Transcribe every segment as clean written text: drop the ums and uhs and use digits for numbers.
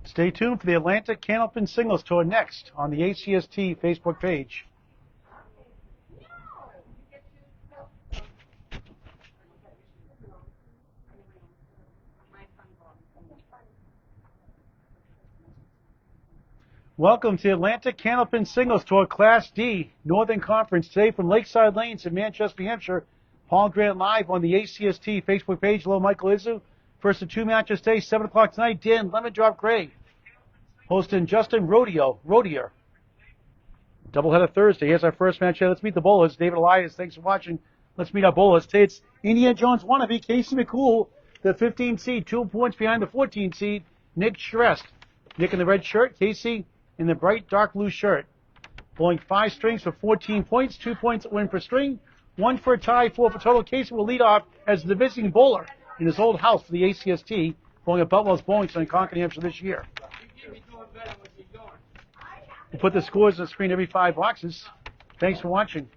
Stay tuned for the Atlanta Candlepin Singles Tour next on the ACST Facebook page. Welcome to the Atlanta Candlepin Singles Tour Class D Northern Conference today from Lakeside Lanes in Manchester, New Hampshire. Paul Grant live on the ACST Facebook page. Hello, Michael Izzu. First of two matches today, 7 o'clock tonight. Dan Lemon Drop Gray hosting Justin Rodier. Doubleheader Thursday. Here's our first match here. Let's meet the bowlers. David Elias, thanks for watching. Let's meet our bowlers. Today it's Indiana Jones wannabe Casey McCoole, the 15 seed, 2 points behind the 14 seed, Nick Charest. Nick in the red shirt, Casey in the bright dark blue shirt. Bowling 5 strings for 14 points, 2 points win per string, 1 for a tie, 4 for total. Casey will lead off as the visiting bowler in his old house for the ACST, bowling at Butwell's Bowling Center in Concord, New Hampshire this year. We'll put the scores on the screen every 5 boxes. Thanks for watching.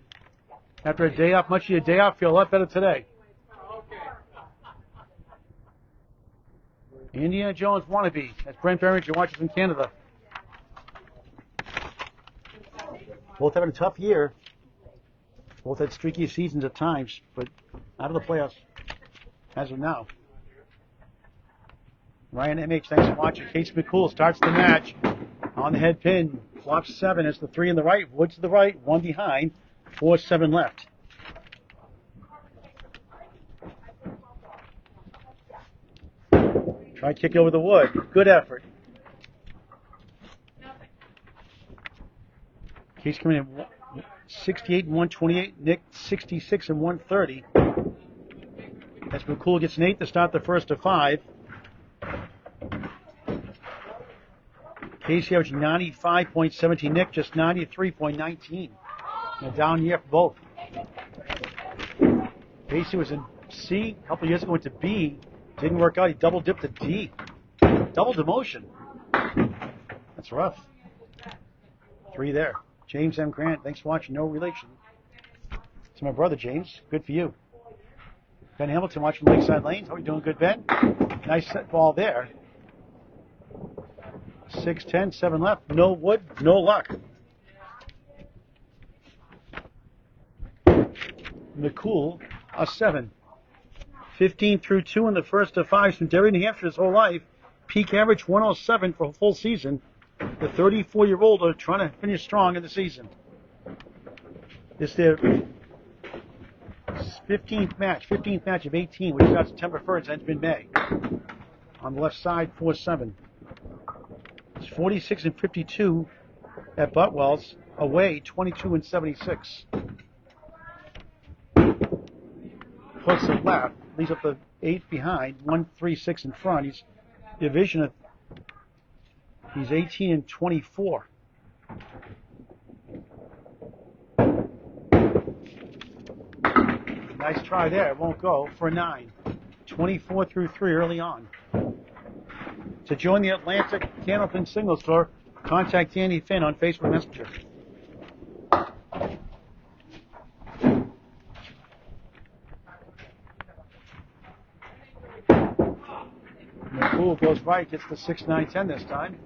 After a day off, much of your day off, feel a lot better today. Indiana Jones wannabe. That's Brent Barringer watches from Canada. Both having a tough year. Both had streaky seasons at times, but out of the playoffs as of now. Ryan MH, thanks for watching. Casey McCoole starts the match on the head pin. Flops 7 as the 3 in the right. Wood to the right, 1 behind, 4-7 left. Try kick over the wood. Good effort. Case coming in 68 and 128. Nick 66 and 130. As McCoole gets an 8 to start the first of 5. Casey averaging 95.17. Nick just 93.19. A down year for both. Casey was in C a couple years ago, went to B. Didn't work out. He double dipped to D. Double demotion. That's rough. 3 there. James M. Grant, thanks for watching. No relation to my brother, James. Good for you. Ben Hamilton watching Lakeside Lanes. How are you doing? Good, Ben? Nice set ball there. 6-10, 7 left. No wood, no luck. McCoole, a 7. 15 through 2 in the first of 5 from Derry, New Hampshire his whole life. Peak average 107 for a full season. The 34-year-old are trying to finish strong in the season. This is their 15th match of 18, which starts September 1st, ends mid-May. On the left side, 4-7. It's 46 and 52 at Butwell's. Away, 22 and 76. Puts the left, leaves up the 8 behind, 1-3-6 in front. He's division of. He's 18 and 24. Nice try there. It won't go for a 9. 24 through 3 early on. To join the Atlanta Candlepin Singles Tour, contact Danny Finn on Facebook Messenger. McCoole goes right, gets the 6-9-10 this time.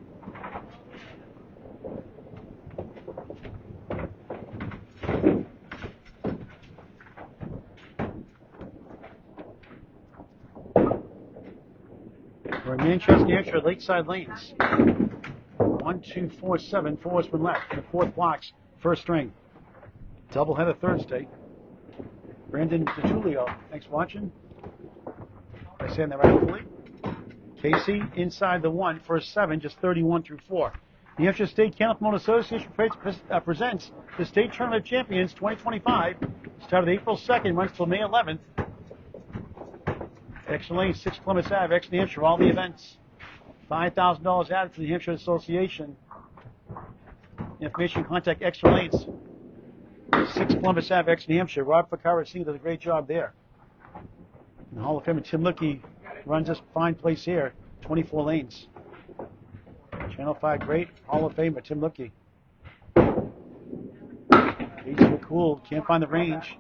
We're in Manchester, New Hampshire, Lakeside Lanes. 1, 2, 4, 7. 4 has been left. In the 4th blocks, first string. Doubleheader Thursday. Brandon DeTulio, thanks for watching. Am I saying that right, hopefully? Casey inside the 1 for a 7, just 31 through 4. New Hampshire State Candlepin Association presents the State Tournament of Champions 2025. Started April 2nd, runs till May 11th. Extra Lane, 6 Plymouth Ave, Extra New Hampshire, all the events. $5,000 added to the New Hampshire Association. Information, contact Extra Lanes. 6 Plymouth Ave, Extra New Hampshire. Rob Ficarra Sr. does a great job there. And Hall of Famer Tim Lickey runs this fine place here, 24 lanes. Channel 5 great, Hall of Famer Tim Lickey. McCoole can't find the range.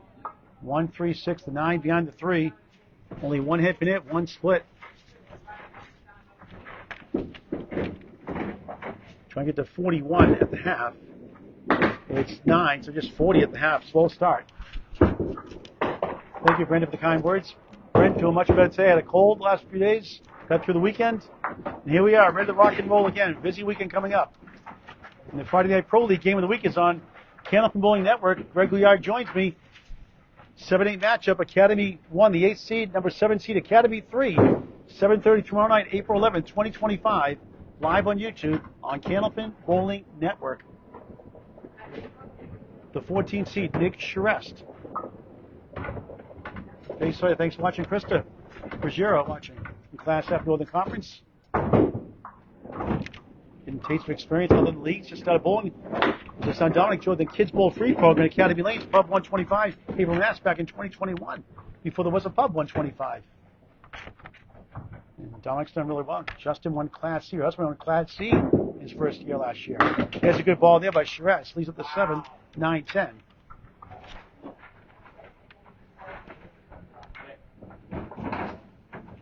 1, 3, 6, the 9 behind the 3. Only one hit in it, one split. Trying to get to 41 at the half. It's 9, so just 40 at the half. Slow start. Thank you, Brent, for the kind words. Brent, doing much better today. Had a cold the last few days. Got through the weekend. And here we are, ready to rock and roll again. Busy weekend coming up. And the Friday Night Pro League game of the week is on Candlepin Bowling Network. Greg Gouillard joins me. 7-8 matchup. Academy 1, the 8th seed. Number 7 seed, Academy 3. 7:30 tomorrow night, April 11th, 2025. Live on YouTube on Candlepin Bowling Network. The 14th seed, Nick Charest. Thanks for watching. Krista Bergero watching in Class F Northern Conference. Getting taste of experience in other leagues. Just started bowling. His son Dominic joined the Kids Bowl Free program at Academy Lanes, Pub 125, April Mass back in 2021, before there was a Pub 125. And Dominic's done really well. Justin won Class C. Her husband won Class C in his first year last year. There's a good ball there by Charest. Leads up to 7, 9, 10.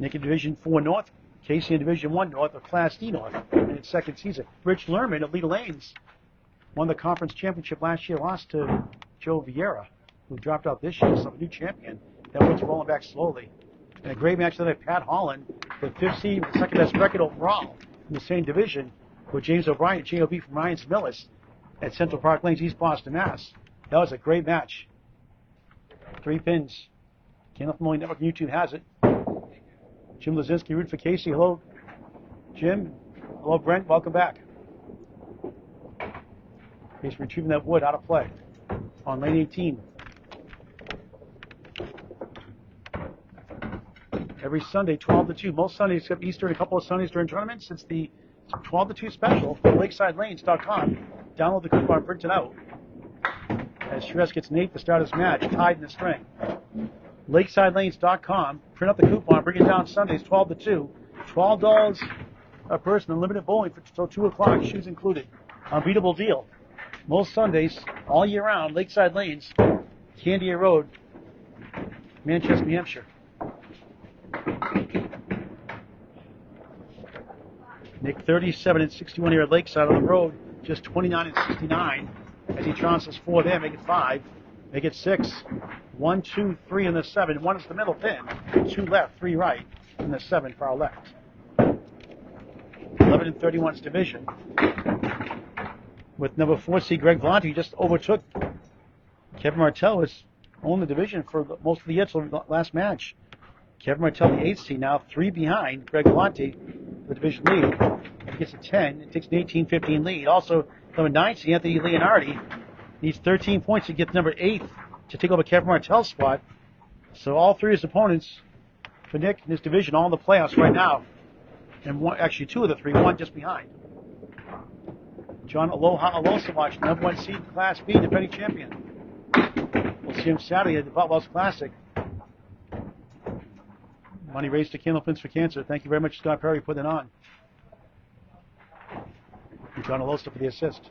Nick in Division 4 North. Casey in Division 1 North, or Class D North, in its second season. Rich Lerman of Leda Lanes won the conference championship last year, lost to Joe Vieira, who dropped out this year, so a new champion. That one's rolling back slowly. And a great match tonight, Pat Holland, the 5th seed with the second best record overall in the same division, with James O'Brien, JOB from Ryan's Millis at Central Park Lanes, East Boston, Mass. That was a great match. 3 pins. Candlepin Bowling Network YouTube has it. Jim Lazinski, root for Casey. Hello, Jim. Hello, Brent. Welcome back. He's retrieving that wood out of play on lane 18. Every Sunday, 12 to 2. Most Sundays except Easter and a couple of Sundays during tournaments. It's the 12 to 2 special from LakesideLanes.com. Download the coupon, print it out. As Charest gets Nate to start his match, tied in the string. LakesideLanes.com. Print out the coupon, bring it down Sundays, 12 to 2. $12 a person, unlimited bowling until 2 o'clock, shoes included. Unbeatable deal. Most Sundays, all year round, Lakeside Lanes, Candia Road, Manchester, New Hampshire. Nick 37 and 61 here at Lakeside on the road, just 29 and 69. As he trounces 4 there, make it 5, make it 6. 1, 2, 3 in the 7. 1 is the middle pin. 2 left, 3 right, and the 7 far left. 11 and 31's division. With number 4 seed Greg Vellante, who just overtook Kevin Martell, has owned the division for most of the year until the last match. Kevin Martell, the 8th seed, now 3 behind Greg Vellante, the division lead. He gets a 10. It takes an 18-15 lead. Also, number 9 seed Anthony Leonardi needs 13 points to get number 8 to take over Kevin Martell's spot. So all 3 of his opponents for Nick in his division all in the playoffs right now. And one, actually 2 of the 3, 1 just behind. John Aloha Alosa watching, number 1 seed Class B, defending champion. We'll see him Saturday at the Butwell's Classic. Money raised to Candlepins for Cancer. Thank you very much, Scott Perry, for putting it on. And John Alosa for the assist.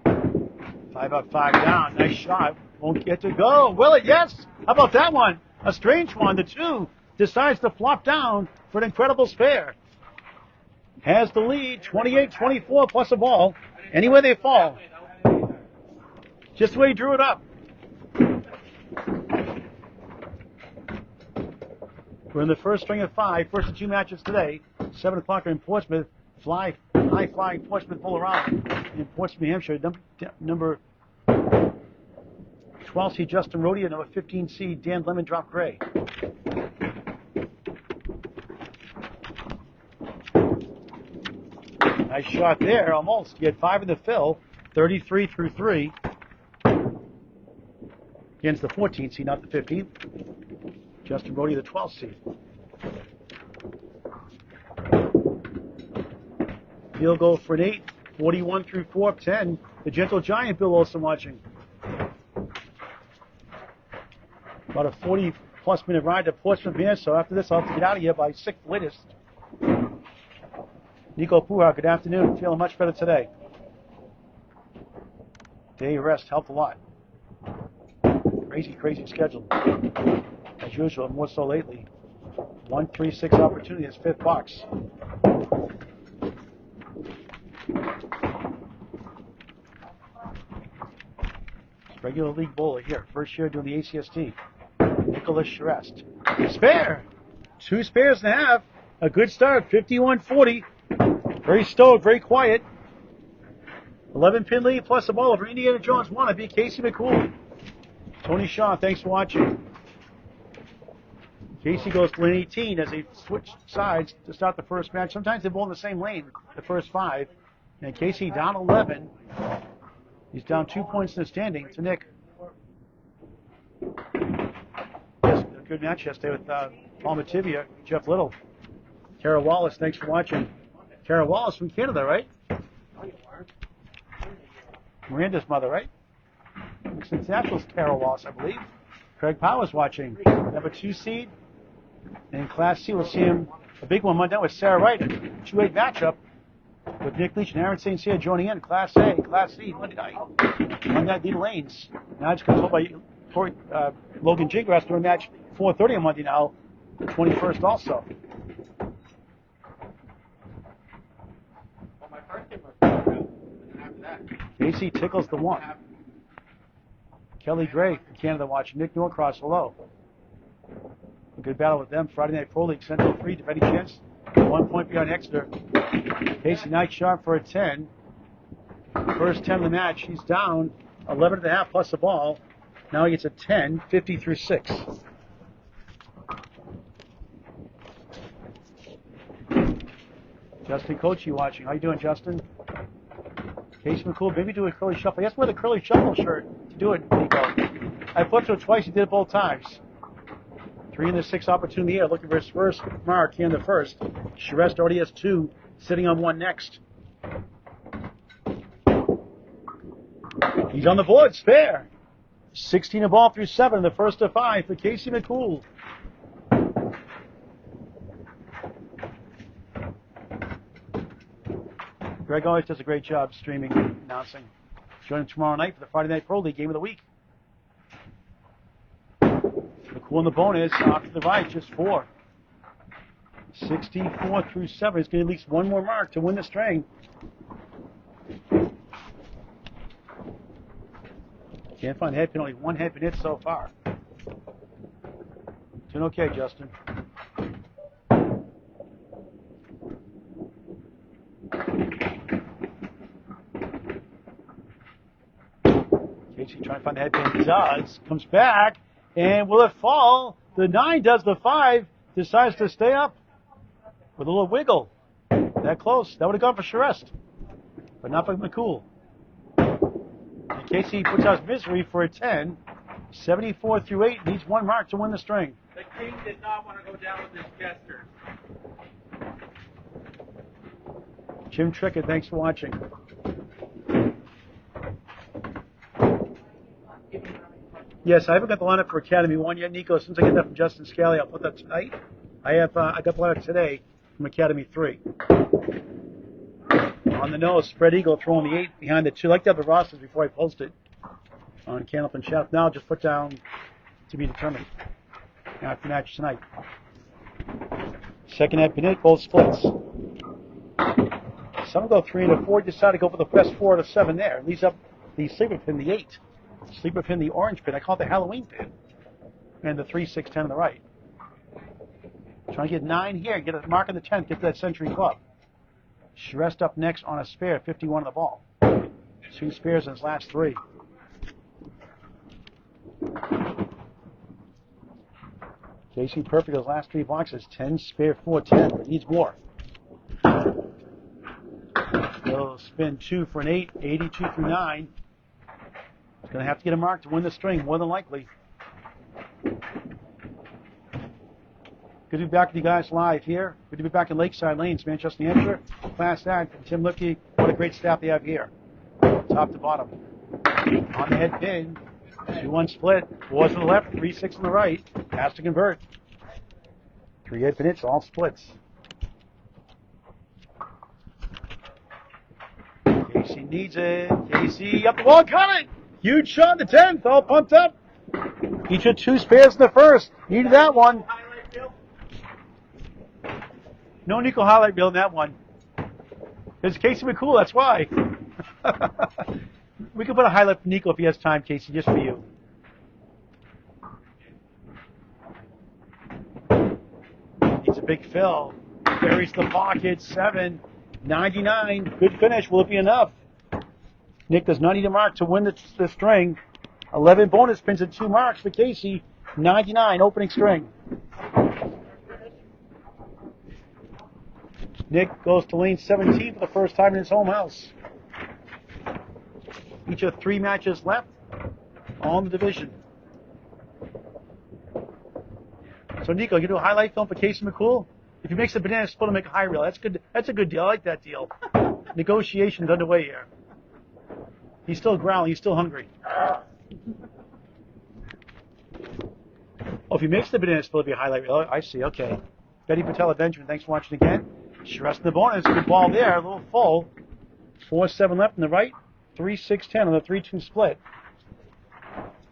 5 up, 5 down. Nice shot. Won't get to go. Will it? Yes. How about that one? A strange one. The 2 decides to flop down for an incredible spare. Has the lead, 28-24 plus a ball. Anywhere they fall. Just the way he drew it up. We're in the first string of 5. First of 2 matches today. 7 o'clock in Portsmouth. High-flying Portsmouth pull around in Portsmouth, New Hampshire. Number 12 seed Justin Rodia, number 15 seed Dan Lemon Drop Gray. Nice shot there, almost. He had 5 in the fill, 33 through 3. Against the 14th seed, not the 15th. Justin Rodia, the 12th seed. Field goal for an 8, 41 through 4 up 10. The Gentle Giant, Bill Olson watching. About a 40-plus minute ride to Portsmouth here, so after this I'll have to get out of here by 6th latest. Nico Puha, good afternoon. Feeling much better today. Day of rest helped a lot. Crazy schedule. As usual, more so lately. 1-3-6 opportunity is fifth box. Regular league bowler here. First year doing the ACST. Nicholas Charest. Spare! 2 spares and a half. A good start. 51-40. Very stoic, very quiet. 11-pin lead plus a ball over Indiana Jones wannabe Casey McCoole. Tony Shaw, thanks for watching. Casey goes to lane 18 as they switch sides to start the first match. Sometimes they bowl in the same lane, the first 5. And Casey down 11. He's down 2 points in the standing to Nick. Yes, a good match yesterday with Paul Mativia, Jeff Little. Tara Wallace, thanks for watching. Tara Wallace from Canada, right? Miranda's mother, right? Since Nationals, Tara Wallace, I believe. Craig Powers watching. Number 2 seed. And in Class C, we'll see him, a big one Monday with Sarah Wright. 2-8 matchup with Nick Leach and Aaron St. Cyr joining in. Class A, Class C, Monday night. Monday night, Dita Lanes. Now it's controlled by Logan Gingras during match 4:30 on Monday now, the 21st also. Well, my first game was after that. Casey tickles the 1. Kelly Gray from Canada watching. Nick Norcross, hello. A good battle with them. Friday Night Pro League, Central 3, defending champs. 1 point behind Exeter. Casey Knight sharp for a 10. First 10 of the match. He's down 11.5 plus the ball. Now he gets a 10, 50-6. Justin Kochi watching. How you doing, Justin? Casey McCoole, maybe do a curly shuffle. Yes, wear the curly shuffle shirt to do it, Nico. I flipped to it twice. He did it both times. 3 in the 6 opportunity in the air, looking for his first mark here in the first. Charest already has 2, sitting on 1 next. He's on the board, spare. 16 a ball through 7, the first of 5 for Casey McCoole. Greg always does a great job streaming and announcing. Join him tomorrow night for the Friday Night Pro League Game of the Week. McCoole in the bonus, off to the right, just 4. 64 through 7. He's going to at least 1 more mark to win the string. Can't find head pin, only 1 head pin hit so far. Doing okay, Justin. Casey trying to find the head pin. Does. Comes back. And will it fall? The 9 does, the 5 decides to stay up with a little wiggle. That close. That would have gone for Charest, but not by McCoole. And Casey puts out his misery for a 10. 74 through 8. Needs 1 mark to win the string. The king did not want to go down with his gesture. Jim Trickett, thanks for watching. Yes, I haven't got the lineup for Academy 1 yet, Nico. Since I get that from Justin Scali, I'll put that tonight. I got the lineup today from Academy 3. On the nose, spread eagle throwing the 8 behind the 2. I like to have the rosters before I post it on Candlepin Chef. Now just put down to be determined after match tonight. Second head pin hit, both splits. Some go 3 and a 4. Decide to go for the best 4 out of 7 there. Leaves up the sleeper pin, the 8. Sleeper pin, the orange pin. I call it the Halloween pin. And the 3, 6, 10 on the right. Trying to get 9 here. Get a mark on the 10th. Get to that Century Club. Charest up next on a spare. 51 on the ball. 2 spares in his last 3. Casey perfect his last 3 boxes. 10, spare 4, 10. But needs more. He'll spin 2 for an 8. 82 through 9. He's going to have to get a mark to win the string, more than likely. Good to be back with you guys live here. Good to be back in Lakeside Lanes, Manchester, New Hampshire. Class Act from Tim Lipke. What a great staff they have here. Top to bottom. On the head pin. 2-1 split. 4 to the left, 3-6 on the right. Has to convert. 3 head pin hits, all splits. Casey needs it. Casey up the wall, got it! Huge shot, the 10th, all pumped up. Each of 2 spares in the first. Needed that one. Highlight reel? No Nico highlight reel in that one. It's Casey McCoole, that's why. We can put a highlight for Nico if he has time, Casey, just for you. Needs a big fill. Buries the pocket, 7.99. Good finish. Will it be enough? Nick does not need a mark to win the string. 11 bonus pins and 2 marks for Casey. 99 opening string. Nick goes to lane 17 for the first time in his home house. Each of 3 matches left on the division. So Nico, you do a highlight film for Casey McCoole? If he makes a banana split, he'll make a high reel. That's good. That's a good deal. I like that deal. Negotiations underway here. He's still growling. He's still hungry. Oh, if he makes the banana split, it'll be a highlight reel. Oh, I see. Okay. Betty Patel, Benjamin, thanks for watching again. Charest in the bonus. Good ball there. A little full. 4-7 left in the right. 3-6-10 on the 3-2 split.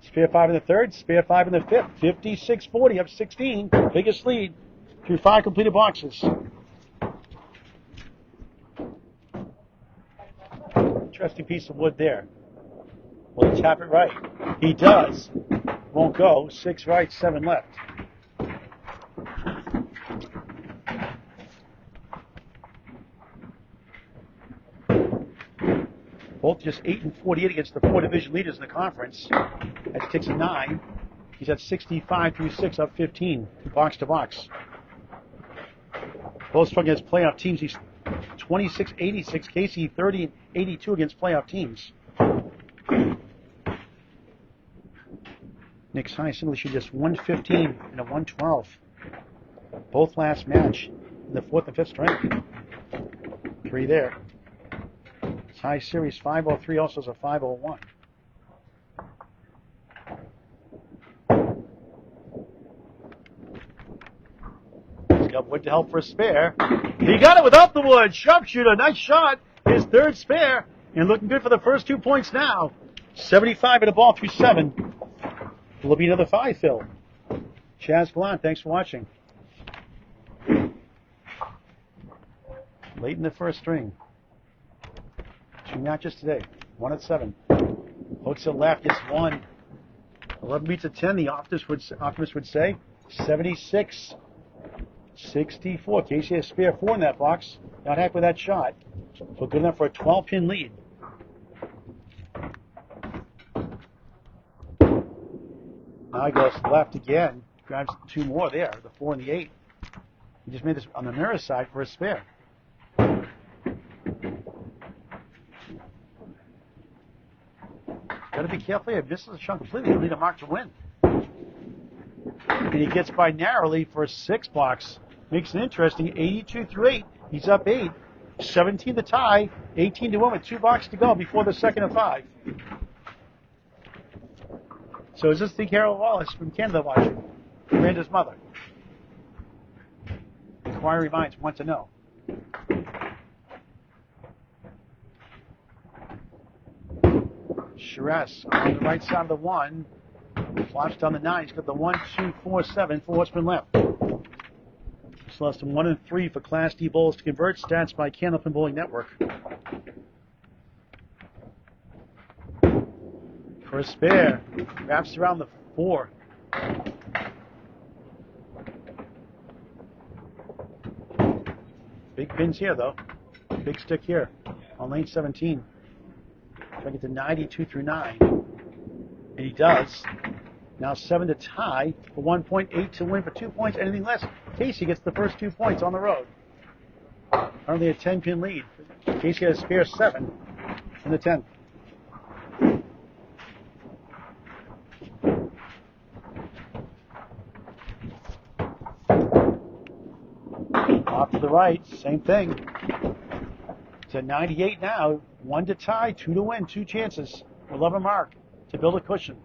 Spare 5 in the third. Spare 5 in the fifth. 56-40 up 16. Biggest lead through 5 completed boxes. Interesting piece of wood there. Will he tap it right? He does. Won't go. 6 right, 7 left. Both just 8 and 48 against the 4 division leaders in the conference. That takes a 9. He's at 65 through 6, up 15, box to box. Both strong against playoff teams. He's 26-86. Casey 30-82 against playoff teams. Nick's high single issue just 115 and a 112. Both last match in the 4th and 5th string. 3 there. His high series 503 also is a 501. He's got wood to help for a spare. He got it without the wood. Sharpshooter, nice shot. His 3rd spare. And looking good for the first 2 points now. 75 at a ball through 7. Will be another 5, Phil. Chaz Gallant, thanks for watching. Late in the first string. 2 matches today. 1 at 7. Hooks it left, gets 1. 11 beats at 10, the optimist would say. 76. 64. Casey has spare 4 in that box. Not happy with that shot. But good enough for a 12-pin lead. Now he goes left again. Grabs 2 more there, the 4 and the 8. He just made this on the mirror side for a spare. Got to be careful here. If this is a shot completely, he'll need a mark to win. And he gets by narrowly for a 6 box. Makes it interesting. 82 through 8. He's up 8. 17 to tie. 18 to win with 2 boxes to go before the second of 5. So is this the Carol Wallace from Canada watching? Miranda's mother. Inquiry minds want to know. Charest on the right side of the 1. Flops down the 9. He's got the 1, 2, 4, 7. 4 horsemen left. Still has some 1 and 3 for Class D bowls to convert. Stats by Candlepin Bowling Network. For a spare. Wraps around the 4. Big pins here, though. Big stick here on lane 17. Try to get to 92 through 9. And he does. Now 7 to tie for 1 point, 8 to win for 2 points. Anything less, Casey gets the first 2 points on the road. Currently a 10-pin lead. Casey has a spare 7 in the 10th. Off to the right, same thing. It's at 98 now. 1 to tie, 2 to win, 2 chances. 11 mark to build a cushion.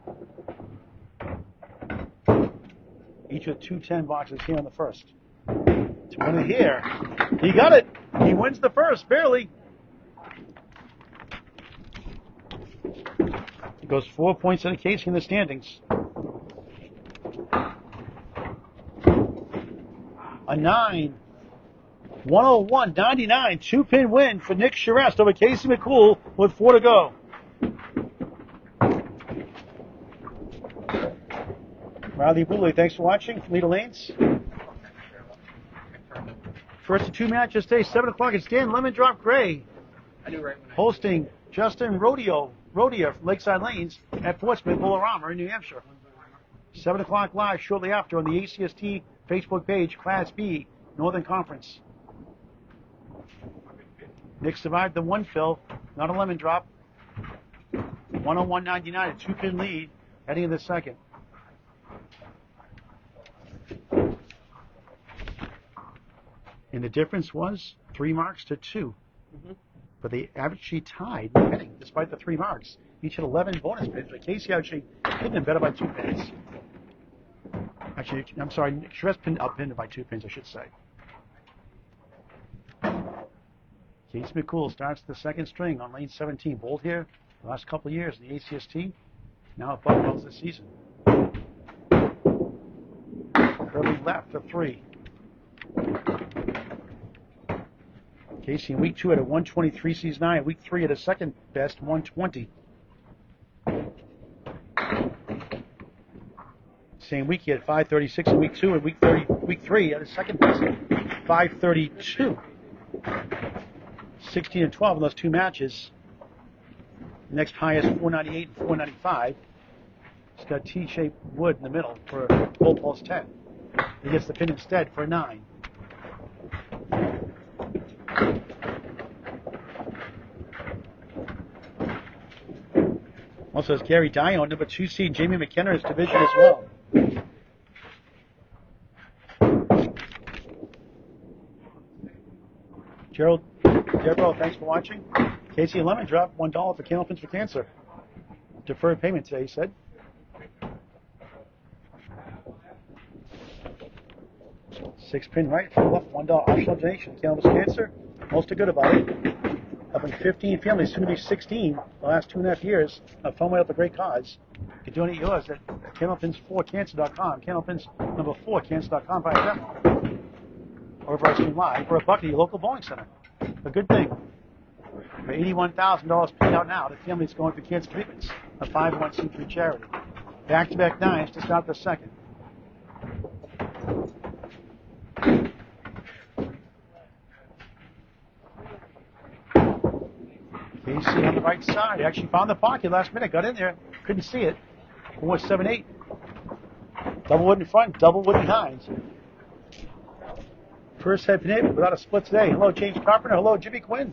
Each with 2 10 boxes here on the first. To win it here. He got it. He wins the first, barely. He goes 4 points in a case in the standings. a 9. 101.99, 2-pin win for Nick Charest over Casey McCoole with 4 to go. Riley Booley, thanks for watching from Leader Lanes. First of 2 matches today, 7 o'clock. It's Dan Lemon Drop Gray hosting Justin Rodia from Lakeside Lanes at Portsmouth Bolorama in New Hampshire. 7 o'clock live shortly after on the ACST Facebook page, Class B, Northern Conference. Nick survived the 1 fill, not a lemon drop. 101.99, a 2-pin lead heading into the second. And the difference was 3 marks to 2. But they actually tied in pinning, despite the 3 marks. Each had 11 bonus pins, but Casey actually pinned him better by 2 pins. Actually, I'm sorry, Charest outpinned him by 2 pins, I should say. Casey McCoole starts the second string on lane 17. Bowled here the last couple of years in the ACST. Now at Buckwell's this season. Early left to 3. Casey in week 2 had a 123 season 9. Week 3 had a second best 120. Same week he had 536 in week 2, and week 3 he had a second best 532. 16 and 12 in those 2 matches. Next highest 498 and 495. He's got T-shaped wood in the middle for a goal pulse 10. He gets the pin instead for a 9. Also has Gary Dion, number 2 seed Jamie McKenna's division as well. Gerald, Deborah, thanks for watching. Casey Lemon Drop, $1 for Candlepins for Cancer. Deferred payment today, he said. $6-pin right for left, $1 optional donation. Candlepins for Cancer, most are good about it. Helping 15 families, soon to be 16, the last 2.5 years of fun way up a great cause. You can donate yours at candlepins4cancer.com. Candlepins number 4cancer.com by demo. Or if I stream live, or a bucket at your local bowling center. A good thing. For $81,000 paid out now to families going through cancer treatments. A 501c3 charity. Back-to-back 9s to start the second. Casey on the right side. Actually found the pocket last minute. Got in there. Couldn't see it. 4-7-8. Double wood in front, double wood behind. First head pin without a split today. Hello, James Carpenter. Hello, Jimmy Quinn.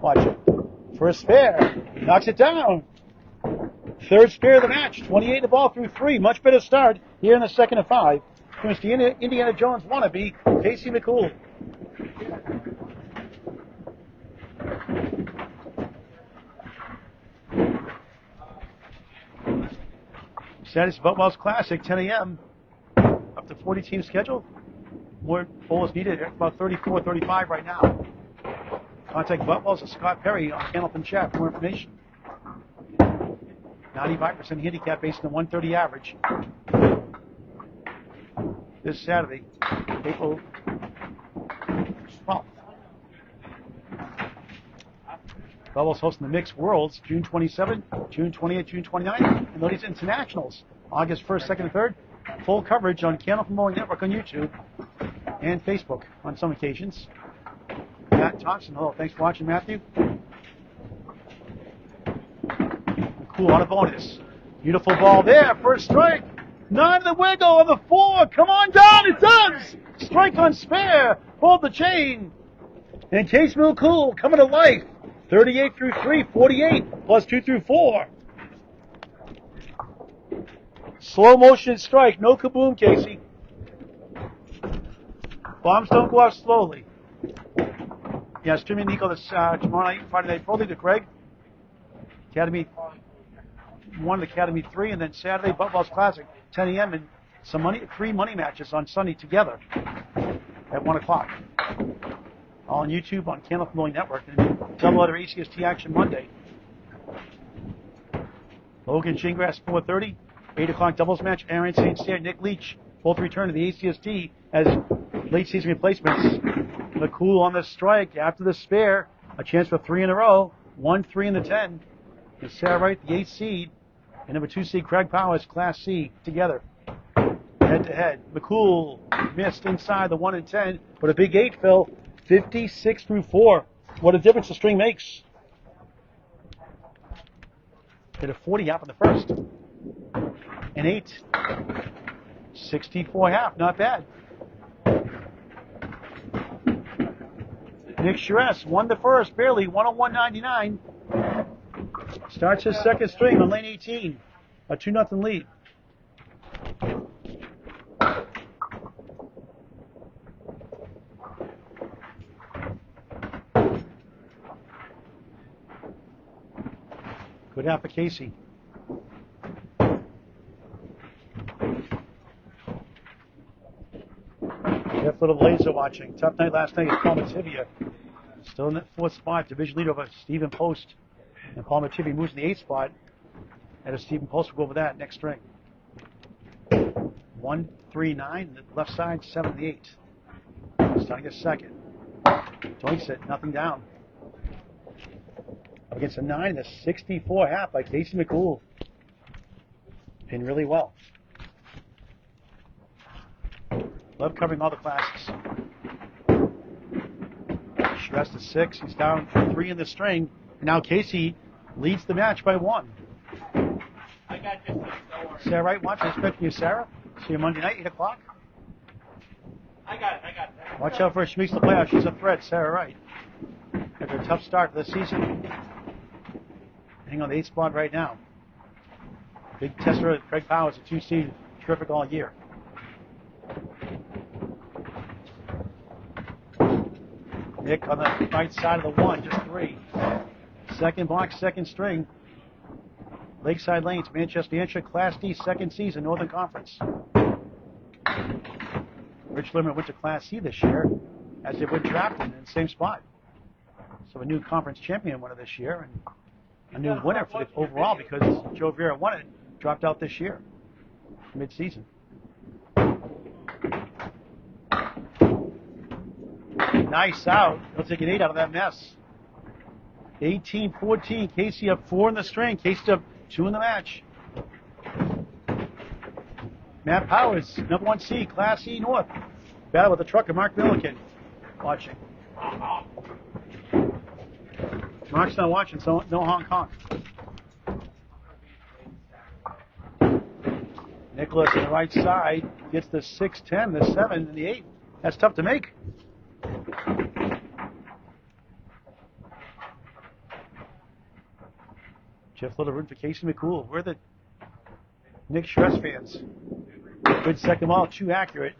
Watch it. First spare. Knocks it down. Third spare of the match. 28 the ball through 3. Much better start here in the second of 5. Here's the Indiana Jones wannabe, Casey McCoole. Saturday's Buckwell's Classic, 10 a.m. Up to 40 team schedule. More bowlers needed, about 34, 35 right now. Contact Buckwell's and Scott Perry on Candlepin chat for more information. 95% handicap based on 130 average. This Saturday, April 12th. Buckwell's hosting the Mixed Worlds, June 27th, June 20th, June 29th, and Ladies Internationals, August 1st, 2nd, and 3rd. Full coverage on Candlepin Bowling Network on YouTube and Facebook on some occasions. Matt Thompson, hello, thanks for watching, Matthew. Cool on a bonus. Beautiful ball there, first strike. 9 the wiggle on the 4. Come on down, it does. Strike on spare. Hold the chain. And Casey McCoole coming to life. 38 through 3, 48 plus 2 through 4. Slow motion strike, no kaboom, Casey. Bombs don't go off slowly. Yeah, streaming Nico this tomorrow night, Friday night, Pro League to Craig. Academy 1 to Academy 3, and then Saturday, Buckwell's Classic, 10 a.m. and some free money matches on Sunday together at 1 o'clock. All on YouTube on Candlepin Bowling Network, and double other ACST action Monday. Logan Gingras, 4:30. 8 o'clock doubles match. Aaron St. Cyr, Nick Leach both return to the ACST as late season replacements. McCoole on the strike after the spare. A chance for 3 in a row. 1-3 in the 10. And Sarah Wright, the 8th seed, and number 2 seed Craig Powers, Class C, together. Head to head. McCoole missed inside the 1 and 10, but a big 8, Phil. 56 through 4. What a difference the string makes. Hit a 40 half in the first. An 8. 64 half, not bad. Nick Charest won the first, barely, 101.99. Starts his second string on lane 18. A 2-0 lead. Good half for Casey. Jeff Little Laser watching. Tough night last night at Palmativia. Still in that 4th spot. Division lead over Stephen Post. And Palmativia moves in the 8th spot. And if Stephen Post will go over that next string. 1-3-9. The left side, 7 and the 8. Starting a second. Doinks it. Nothing down. Up against a 9 and a 64 half by Casey McCoole. Pinned really well. Love covering all the classes. Charest is 6. He's down 3 in the string. And now Casey leads the match by 1. I got this. Don't worry. Sarah Wright watching. Expecting you, Sarah. See you Monday night, 8 o'clock. I got it. Watch out for her. She makes the playoffs. She's a threat, Sarah Wright. After a tough start to the season. Hang on the 8th spot right now. Big tester, Craig Powers, a 2 seed. Terrific all year. Nick on the right side of the 1, just 3. Second block, second string. Lakeside Lanes-Manchester, Class D, second season, Northern Conference. Rich Limmer went to Class C this year, as they were drafted in the same spot. So a new conference champion winner this year, and a new winner for the overall because Joe Vera won it, dropped out this year, mid-season. Nice out. He'll take an 8 out of that mess. 18-14. Casey up 4 in the string. Casey up 2 in the match. Matt Powers, number 1 seed, Class E North. Battle with the trucker, Mark Milliken, watching. Mark's not watching, so no Hong Kong. Nicholas on the right side gets the 6-10, the 7, and the 8. That's tough to make. Jeff Little rooting for Casey McCoole. We're the Nick Charest fans. Good second ball, 2 accurate.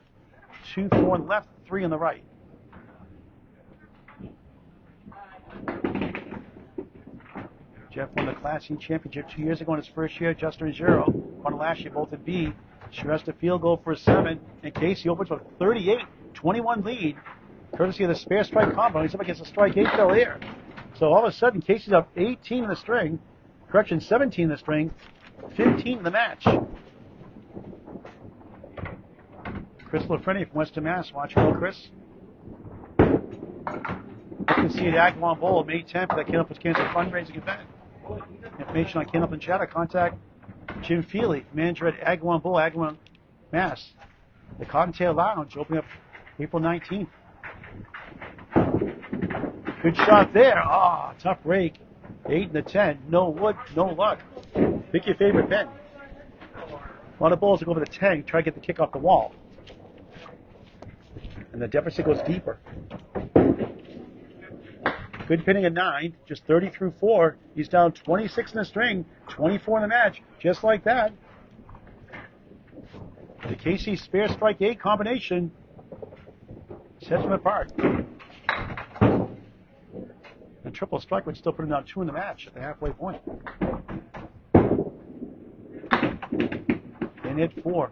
2, 4 on the left, 3 on the right. Jeff won the Class E championship 2 years ago in his first year. Justin and Giro won last year, both at B. Charest a field goal for a 7, and Casey opens with a 38-21 lead, courtesy of the spare strike combo. He's up against a strike 8 fill here. So all of a sudden, Casey's up 18 in the string. Correction, 17 in the string, 15 in the match. Chris LaFreni from Western Mass. Watch hello, Chris. You can see at Agawam Bowl May 10th for the Candlepin Cancer fundraising event. Information on Candlepin Chatter. Contact Jim Feely, manager at Agawam Bowl, Agawam, Mass. The Cottontail Lounge opening up April 19th. Good shot there. Tough rake. 8 and the 10. No wood, no luck. Pick your favorite pen. A lot of balls that go over the 10. Try to get the kick off the wall. And the deficit goes deeper. Good pinning at 9. Just 30 through 4. He's down 26 in the string. 24 in the match. Just like that. The KC spare strike 8 combination sets him apart. And triple strike would still put him down 2 in the match at the halfway point. Then hit 4.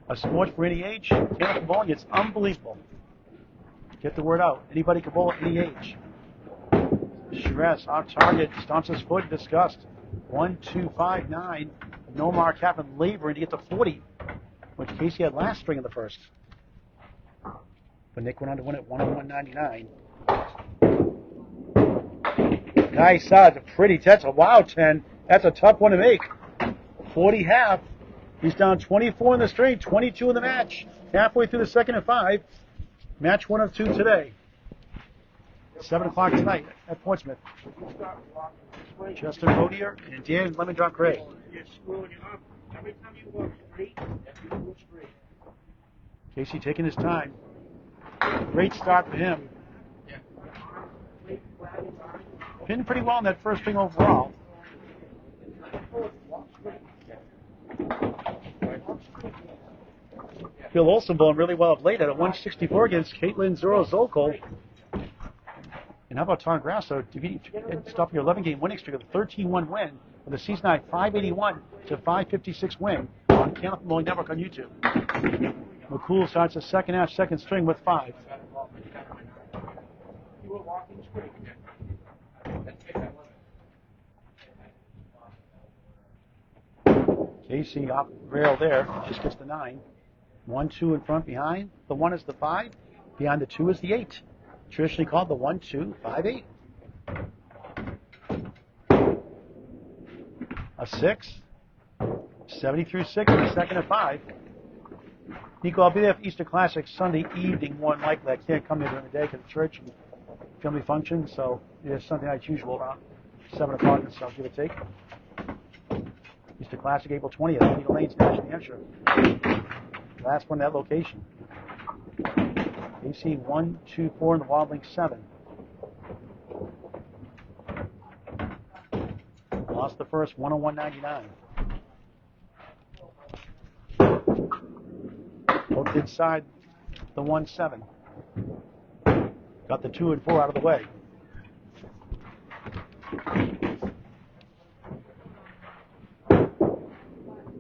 A sport for any age. Candlepin bowling, it's unbelievable. Get the word out. Anybody can bowl at any age. Charest off target, stomps his foot, disgust. 1, 2, 5, 9. Nomar Kaplan laboring to get to 40, which Casey had last string in the first. But Nick went on to win at 101.99. Nice, that's a pretty, that's a wow 10. That's a tough one to make. 40 half. He's down 24 in the string, 22 in the match. Halfway through the second and 5. Match 1 of 2 today. 7 o'clock tonight at Portsmouth. Justin Rodier and Dan Lemon Drop Gray. Casey taking his time. Great start for him. Pinned pretty well in that first string overall. Phil Olsen bowling really well of late at a 164 against Caitlin Zoro-Zolko. And how about Tom Grasso stopping your 11-game winning streak with a 13-1 win with a season high 581 to 556 win on Candlepin Bowling Network on YouTube. McCoole starts the second half, second string with 5. Casey off rail there, just gets the 9. 1, 2 in front, behind. The 1 is the 5. Behind the 2 is the 8. Traditionally called the 1, 2, 5, 8. A 6. 70 through 6 in the second of 5. Nico, I'll be there for Easter Classic Sunday evening, more than likely. I can't come there during the day because of church and family function, so it's Sunday night usual around 7 o'clock and so give or take. Easter Classic, April 20th, Lakeside Lanes-Manchester, New Hampshire. Last one at that location. AC 1, 2, 4 in the Wild Link 7. Lost the first 101.99. Both inside the 1-7. Got the 2 and 4 out of the way.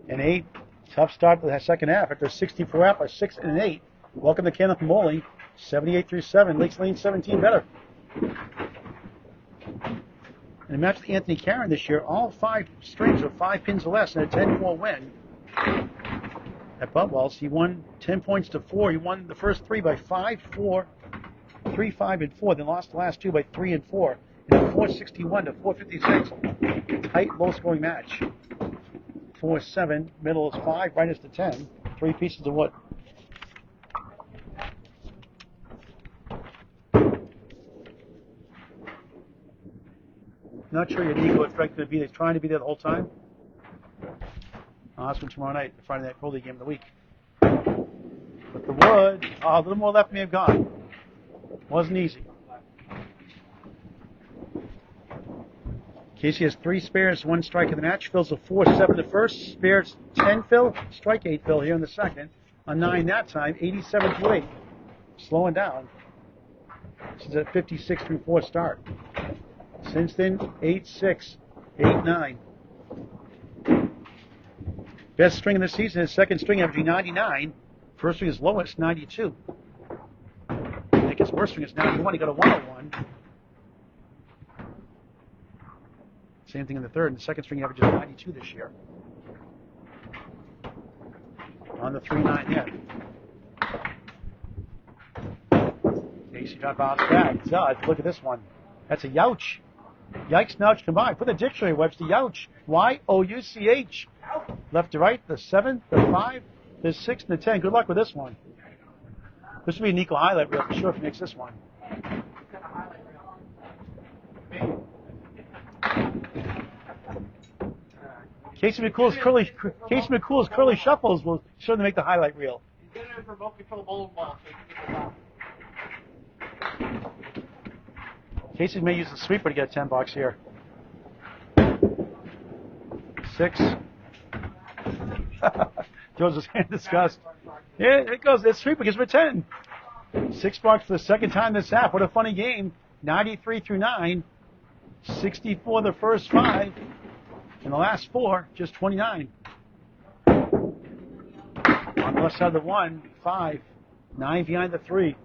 An 8. Tough start to the second half. After 64 out by 6 and an 8. Welcome to Candlepin Bowling. 78 through 7. Lakeside Lane 17 better. In a match with Anthony Caron this year, all 5 strings were 5 pins or less and a 10-4 win. At Budwell's, he won 10 points to 4. He won the first 3 by 5, 4, 3, 5, and 4. Then lost the last 2 by 3 and 4. In a 461 to 456. Tight, low-scoring match. 4-7, middle is 5, right is the 10. 3 pieces of wood. Not sure your Nico is going to be. He's trying to be there the whole time. I'll ask him tomorrow night, the Friday night Pro League game of the week. But the wood, a little more left may have gone. Wasn't easy. Casey has 3 spares, 1 strike in the match. Phil's a 4-7 the first. Spares 10 Phil. Strike 8 Phil here in the second. A 9 that time. 87 to 8. Slowing down. This is a 56 through 4 start. Since then, 8-6, 8-9. Best string in the season is second string averaging 99. First string is lowest, 92. I think his worst string is 91. He got a 101. Same thing in the third. And the second string averages 92 this year. On the 3-9 hit. Casey drop out back. Look at this one. That's a youch. Yikes, nouch combined. Put the dictionary, Webster. Youch. Y-O-U-C-H. Left to right, the 7, the 5, the 6, and the 10. Good luck with this one. This will be a Nico highlight reel for sure if he makes this one. Casey McCool's curly shuffles will certainly make the highlight reel. He's getting a remote control bowling ball so he can get it out. Casey may use the sweeper to get $10 here. 6. Joseph's hand disgust. Yeah, it goes. The sweeper gives him a 10. $6 for the second time this half. What a funny game. 93 through 9. 64 the first 5. And the last 4, just 29. On the left side of the 1, 5. 9 behind the 3.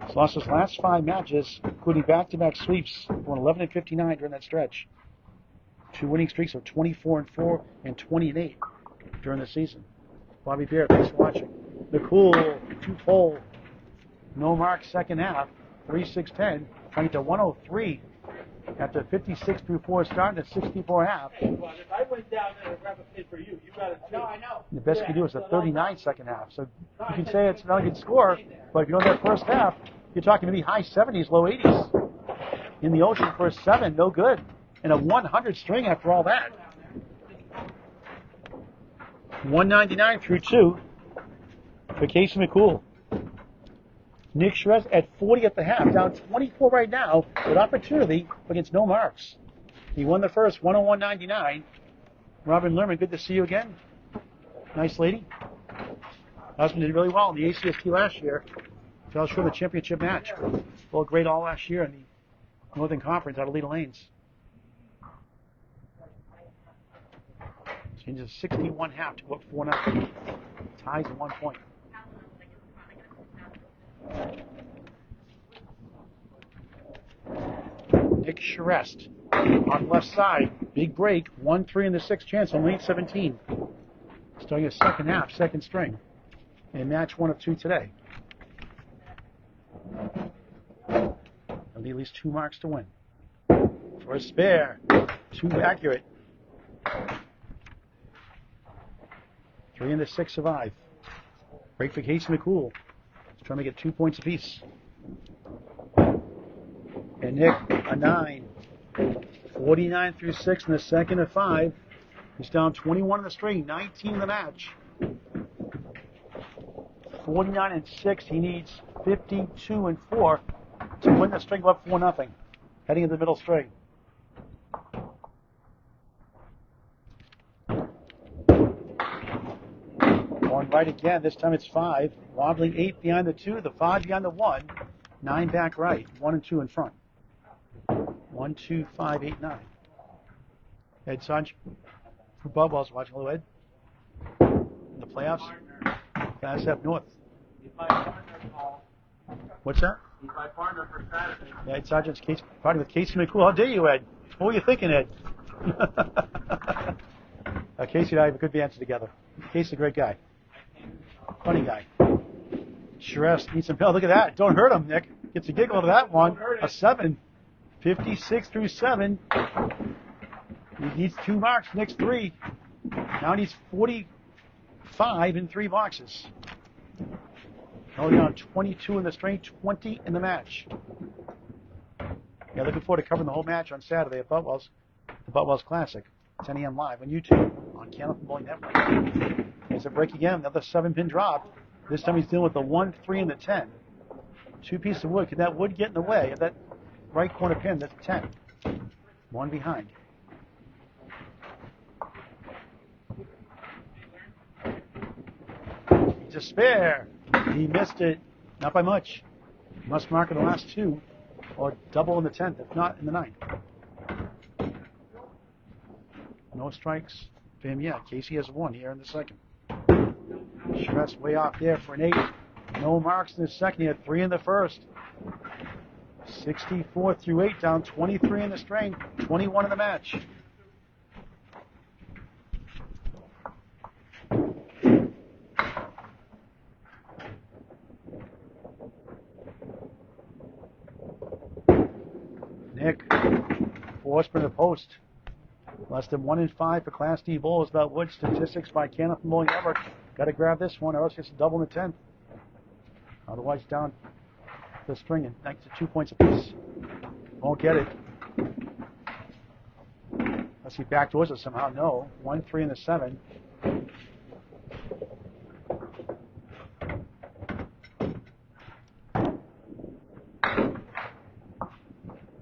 He's lost his last 5 matches, including back-to-back sweeps, won 11 and 59 during that stretch. 2 winning streaks of 24-4 and 20-8 during the season. Bobby Bear, thanks for watching. McCoole, 2-pole. No mark second half. 3-6-10. Trying to get to 103 after 56 through 4 starting at 64 half. If I went down there to grab a kid for you, you got it. No, I know. The best you can do is a 39 second half. So you can say it's not a good score, but if you go in that first half, you're talking maybe high 70s, low 80s. In the ocean for a 7, no good. And a 100 string after all that. 199 through 2 for Casey McCoole. Nick Charest at 40 at the half, down 24 right now with opportunity against no marks. He won the first, 101.99. Robin Lerman, good to see you again. Nice lady. Husband did really well in the ACST last year. Fell short of the championship match. Well, great all last year in the Northern Conference out of Lakeside Lanes. Changes 61 half to up 4-0. Ties at 1 point. Nick Charest on left side. Big break. 1-3 in the 6th chance on lane 17. Starting a second half, second string. And match 1 of 2 today. There'll be at least 2 marks to win. For a spare. 2 accurate. 3 in the 6 survive. Break for Casey McCoole. He's trying to get 2 points apiece. And Nick, a 9. 49 through 6 in the second of 5. He's down 21 in the string, 19 in the match. 49 and 6. He needs 52 and 4 to win the string up 4-0. Heading into the middle string. Going right again. This time it's 5. Wobbling 8 behind the 2. The 5 behind the 1. 9 back right. 1 and 2 in front. 1, 2, 5, 8, 9. Ed Sanch for Bubbles watching a little Ed. In the playoffs. Fast up north. What's that? He's my partner for Saturday. Yeah, Ed Sargent's party with Casey McCoole. How dare you, Ed? What were you thinking, Ed? Casey and I have a good banter together. Casey's a great guy. Funny guy. Charest needs some help. Look at that. Don't hurt him, Nick. Gets a giggle out of that one. A 7. 56 through 7. He needs 2 marks. Nick's 3. Now he needs 45 in 3 boxes. Only down 22 in the string, 20 in the match. Yeah, looking forward to covering the whole match on Saturday at Butwell's, the Butwell's Classic, 10 a.m. live on YouTube on Candlepin Bowling Network. There's a break again, another 7-pin drop. This time he's dealing with the 1, 3, and the 10. 2 pieces of wood. Can that wood get in the way of that right corner pin? That's 10. 1 behind. He's a spare. He missed it. Not by much. He must mark in the last 2 or double in the 10th, if not in the 9th. No strikes for him yet. Casey has 1 here in the second. Charest way off there for an 8. No marks in the second. He had 3 in the first. 64 through 8, down 23 in the string, 21 in the match. Nick, 4 spin to post. Less than 1 in 5 for Class D bowls. About wood statistics by Candlepin Bowling Network. Got to grab this one, or else it's a double in the 10th. Otherwise, down the string and thanks to 2 points apiece. Won't get it. Unless he backdoors it somehow. No. 1, 3 in the 7.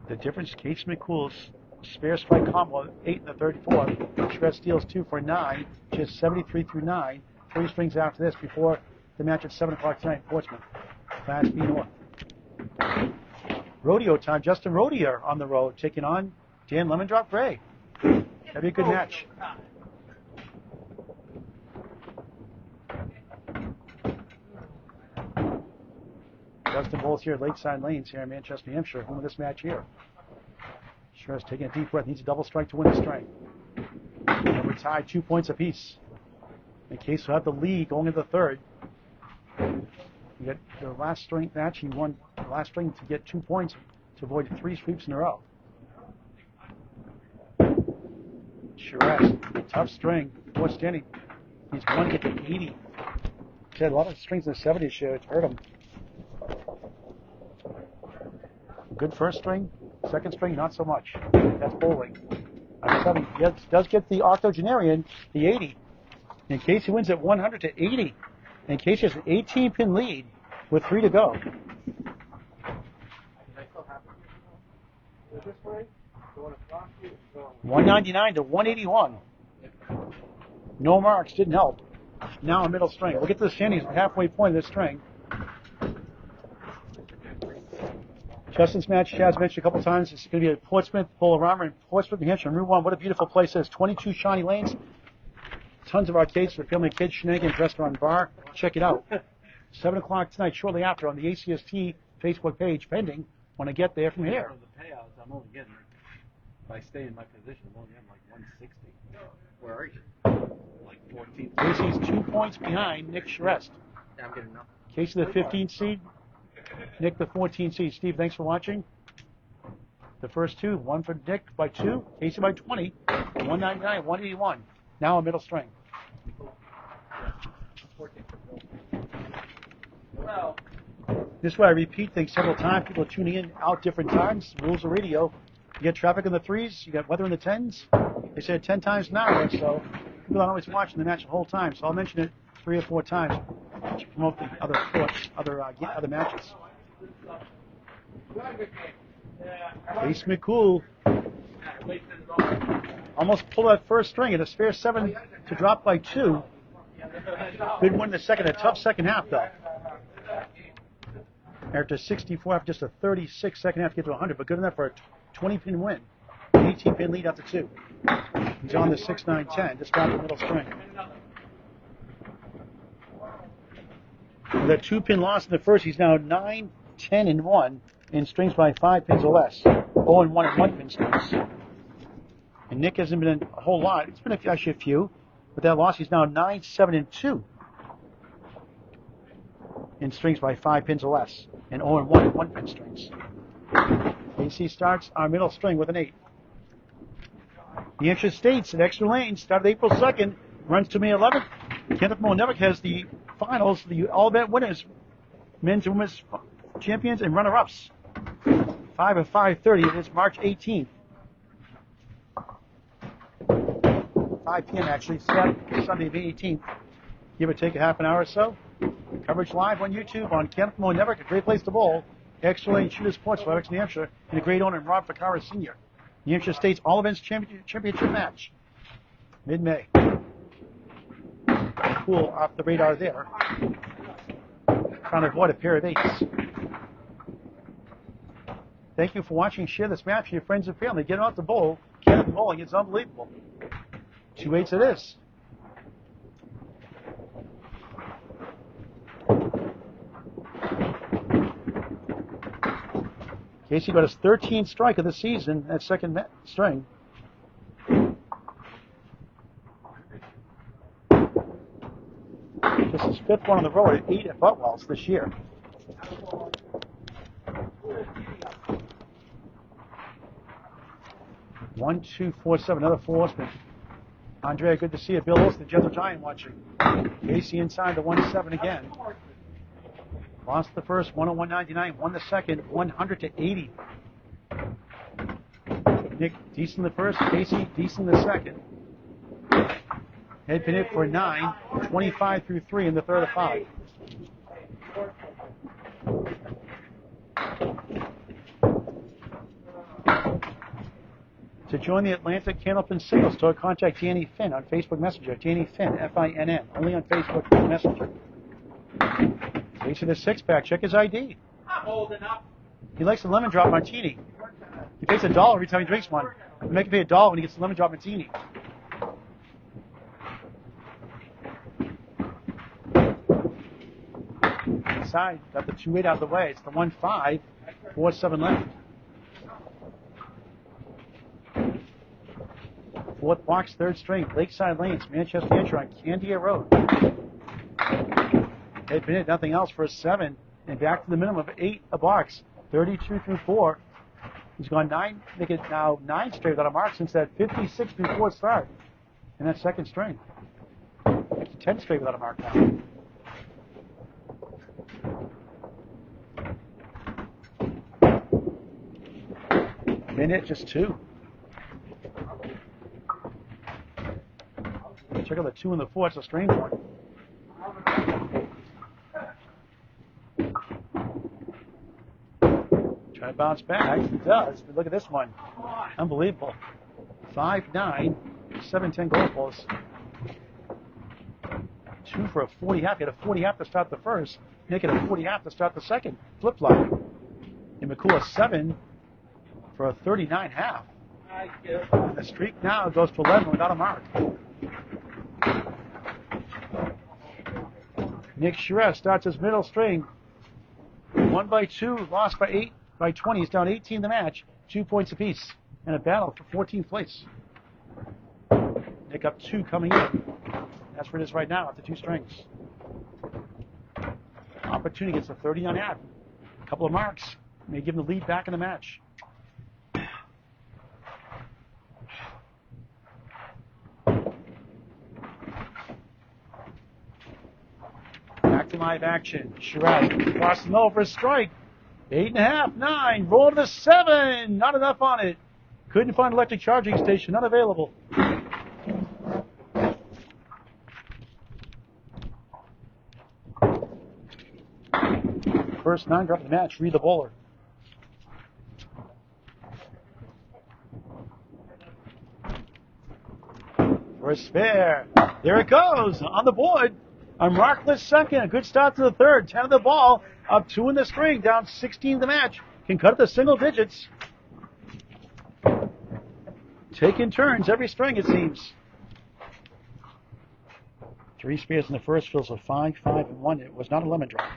The difference, Casey McCool's spare strike combo, 8 in the 34. Charest steals 2 for 9. Just 73 through 9. 3 strings after this before the match at 7 o'clock tonight in Portsmouth. Class B North. Rodeo time. Justin Rodier on the road, taking on Dan Lemon Drop Gray. That'd be a good match. Justin bowls here at Lakeside Lanes here in Manchester, New Hampshire. Home of this match here. Charest taking a deep breath. Needs a double strike to win the strike. tied 2 points apiece. In case you have the lead going into the third. You get the last string match. He won the last string to get 2 points to avoid 3 sweeps in a row. Charest, tough string. Fourth standing. He's won to get to 80. He's had a lot of strings in the 70s here. It's hurt him. Good first string. Second string, not so much. That's bowling. I'm telling you, he does get the octogenarian, the 80. In case he wins at 100 to 80. In case he has an 18-pin lead with 3 to go. 199 to 181. No marks, didn't help. Now a middle string. We'll get to the standings at the halfway point of this string. Justin's match, Chaz mentioned a couple times, it's going to be at Portsmouth, Polorama, and Portsmouth, New Hampshire, on Route 1. What a beautiful place it is. 22 shiny lanes. Tons of arcades for family, kids, shenanigans, restaurant, bar. Check it out. 7 o'clock tonight, shortly after, on the ACST Facebook page, pending when I get there from here. For the payouts, I'm only getting, if I stay in my position, I'm only getting like 160. Where are you? Like 14. Casey's 2 points behind Nick Charest. Yeah, I'm getting nothing. Casey the 15th seed, Nick the 14th seed. Steve, thanks for watching. The first two, one for Nick by 2, Casey by 20, 199, 181. Now a middle string. This way I repeat things several times. People are tuning in out different times. Rules of radio. You get traffic in the 3s, you got weather in the 10s. They say it 10 times an hour, so people aren't always watching the match the whole time. So I'll mention it 3 or 4 times to promote the other sports, other matches. Ace McCoole almost pulled that first string at a spare 7 to drop by 2. Good win in the second, a tough second half though. After 64, after just a 36 second half to get to 100, but good enough for a 20-pin win. 18-pin lead after 2. He's on the 6-9-10, just got the middle string. With a 2-pin loss in the first, he's now 9, 10, and 1 in strings by 5 pins or less. 0 and 1 in 1-pin strings. And Nick hasn't been in a whole lot. It's been actually a few. With that loss, he's now 9, 7, and 2 in strings by 5 pins or less. And 0 and 1 in 1-pin strings. AC starts our middle string with an 8. The United States at Extra Lanes started April 2nd, runs to May 11th. Candlepin never has the finals, the all-event winners, men's and women's champions and runner-ups. 5 of 5:30. It is March 18th. 5 p.m. actually, Sunday, May 18th. Give or take a half an hour or so. Coverage live on YouTube on Candlepin Network, a great place to bowl. Extra Lane Shooter Sports, New Hampshire, and a great owner, Rob Ficarra Sr. New Hampshire State's All Events Championship match. Mid-May. Cool off the radar there. Trying to avoid a pair of 8s. Thank you for watching. Share this match with your friends and family. Get out to bowl. Candlepin bowling, it's unbelievable. 2 8s it is. Casey got his 13th strike of the season at second string. This is 5th one on the road at 8 at Butwell's this year. One, 2, 4, 7, another 4 horseman. Andrea, good to see you. Bill Olsen, the Gentle Giant watching. Casey inside the 1-7 again. Lost the first, 101.99. Won the second, 100 to 80. Nick, decent in the first. Casey, decent in the second. Head pin hit for 9, 25 through 3 in the third of 5. To join the Atlantic Candlepin Singles Tour, contact Danny Finn on Facebook Messenger. Danny Finn, F-I-N-N, only on Facebook Messenger. Casey the 6-pack, check his ID. I'm old enough. He likes the lemon drop martini. He pays $1 every time he drinks one. We make him pay $1 when he gets the lemon drop martini. Inside, got the 2-8 out of the way. It's the 1-5, 4-7 left. Fourth box, third string, Lakeside Lanes, Manchester, New Hampshire on Candia Road. Head pin, nothing else for a 7. And back to the minimum of 8 a box. 32 through 4. He's gone 9, make it now 9 straight without a mark since that 56 through 4 start. And that second string. It's 10 straight without a mark now. Minute, just 2. Check out the 2 and the 4. It's a strange one. Try to bounce back. He does. But look at this one. Unbelievable. 5-9, 7-10 goal posts. 2 for a 40 half. He had a 40 half to start the first. Nick had a 40 half to start the second. Flip flop. And McCoole 7 for a 39 half. And the streak now goes to 11 without a mark. Nick Charest starts his middle string. Won by 2, lost by 8, by 20. He's down 18 in the match, 2 points apiece, and a battle for 14th place. Nick up 2 coming in. That's where it is right now at the 2 strings. Opportunity gets a 30 on ad. A couple of marks may give him the lead back in the match. Back to live action. Charest crossing over a strike. 8.5, 9. Roll to the 7. Not enough on it. Couldn't find electric charging station. Not available. First 9 drop of the match. Read the bowler. For a spare. There it goes. On the board. A markless second. A good start to the third. 10 of the ball. Up 2 in the string. Down 16 in the match. Can cut it to single digits. Taking turns every string, it seems. 3 spares in the first fills a 5, 5, and 1. It was not a lemon drop.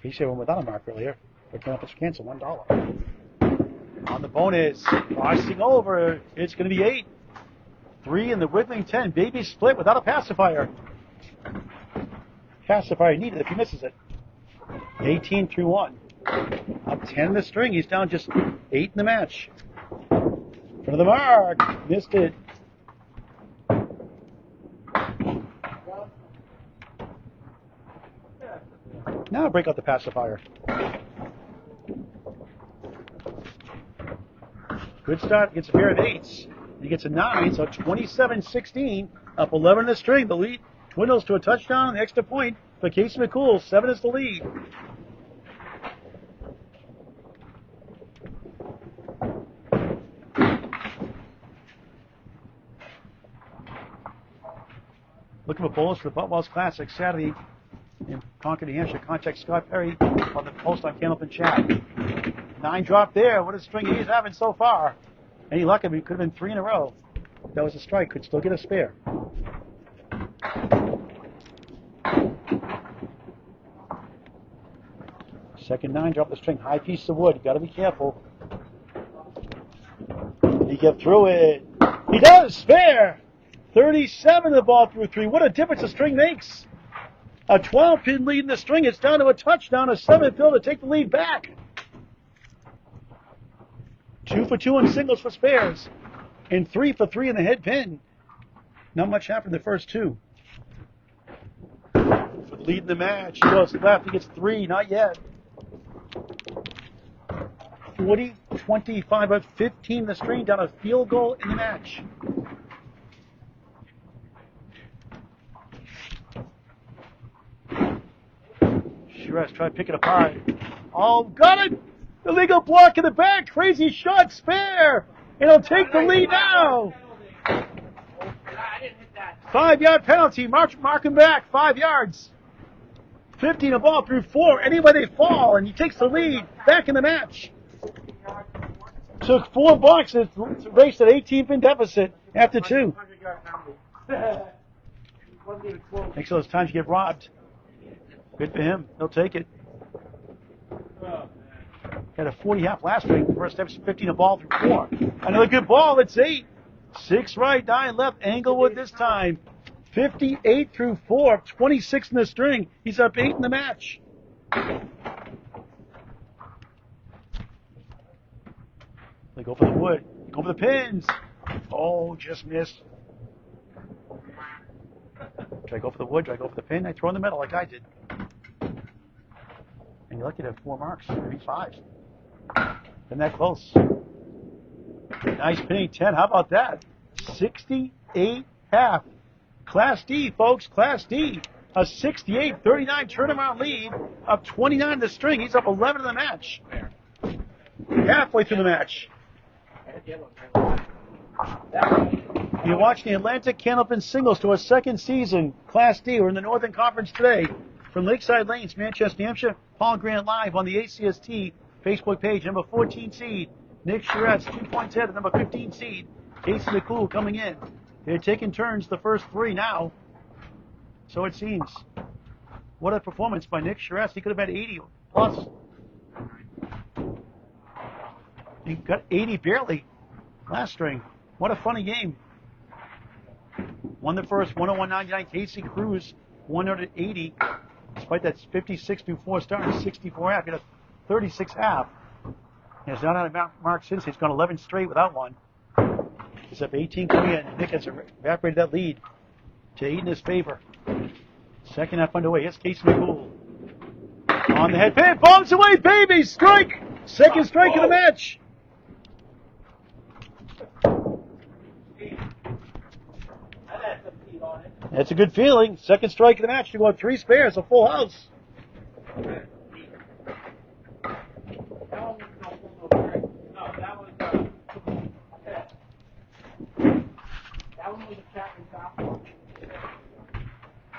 He said one without a mark earlier. But Candlepin's cancel $1. On the bonus. Crossing over. It's going to be 8. 3 in the wiggling 10. Baby split without a pacifier. Pacifier needed if he misses it. 18 through 1. Up 10 in the string. He's down just 8 in the match. Front of the mark. Missed it. Now break out the pacifier. Good start. Gets a pair of 8s. He gets a 9, so 27-16. Up 11 in the string. The lead dwindles to a touchdown and the extra point for Casey McCoole. 7 is the lead. Looking for bowls for the Buttwells Classic Saturday in Concord, New Hampshire. Contact Scott Perry on the post on Candlepin chat. 9 drop there. What a string he's having so far. Any luck, I mean, it could have been 3 in a row. That was a strike. Could still get a spare. Second 9, drop the string. High piece of wood. Got to be careful. He get through it. He does. Spare. 37 of the ball through 3. What a difference the string makes. A 12-pin lead in the string. It's down to a touchdown. A 7-fill to take the lead back. 2 for 2 on singles for spares. And 3 for 3 in the head pin. Not much happened in the first 2. For the lead in the match. He goes left. He gets 3. Not yet. 40, 25, but 15 the string. Down a field goal in the match. Charest try to pick it apart. Oh, got it! Illegal block in the back. Crazy shot. Spare. And he'll take the lead now. 5-yard penalty. Mark him back. 5 yards. 15 a ball through 4. Anyway, they fall, and he takes the lead back in the match. Took 4 boxes, raced an 18-pin deficit after 2. Makes those times you get robbed. Good for him. He'll take it. Had a 40 half last week. First steps 15 a ball through 4. Another good ball. It's 8. 6 right, 9 left. Englewood this time. 58 through 4, 26 in the string. He's up 8 in the match. They go for the wood. Go for the pins. Oh, just missed. Try to go for the wood. Try to go for the pin. I throw in the middle like I did. And you're lucky to have 4 marks, maybe 5. Been that close. Nice pinning 10. How about that? 68 half. Class D, folks. Class D. A 68-39 turnaround lead. Up 29 in the string. He's up 11 in the match. Halfway through the match. You're watching the Atlantic Candlepin Singles to our second season. Class D. We're in the Northern Conference today. From Lakeside Lanes-Manchester, New Hampshire, Paul Grant live on the ACST Facebook page. Number 14 seed, Nick Charest, 2 points ahead of number 15 seed, Casey McCoole coming in. They're taking turns the first 3 now. So it seems. What a performance by Nick Charest. He could have had 80 plus. He got 80 barely last string. What a funny game. Won the first 101.99. Casey Cruz 180. Despite that 56 through 4 start and 64 half, he had a 36 half. He has not had a mark since. He's gone 11 straight without one. He's up 18 coming in. Nick has evaporated that lead to 8 in his favor. Second half underway. Here's Casey McCoole. On the head pin. Bombs away, baby! Strike! Second strike of the match. That's a good feeling. Second strike of the match. You go 3 spares, a full house.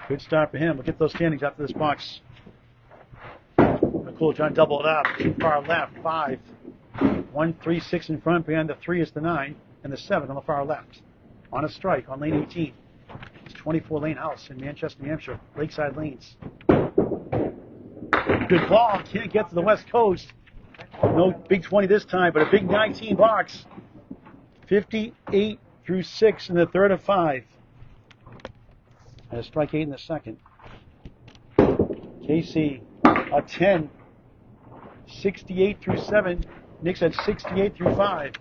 Good start for him. We'll get those standings after this box. McCoole trying to double it up. Too far left. 5. 1, 3, 6 in front. Behind the 3 is the 9. And the 7 on the far left. On a strike on lane 18. It's 24 lane house in Manchester, New Hampshire. Lakeside Lanes. Good ball. Can't get to the West Coast. No big 20 this time, but a big 19 box. 58 through 6 in the third of 5. And a strike 8 in the second. Casey, a 10. 68 through 7. Nick's at 68 through 5.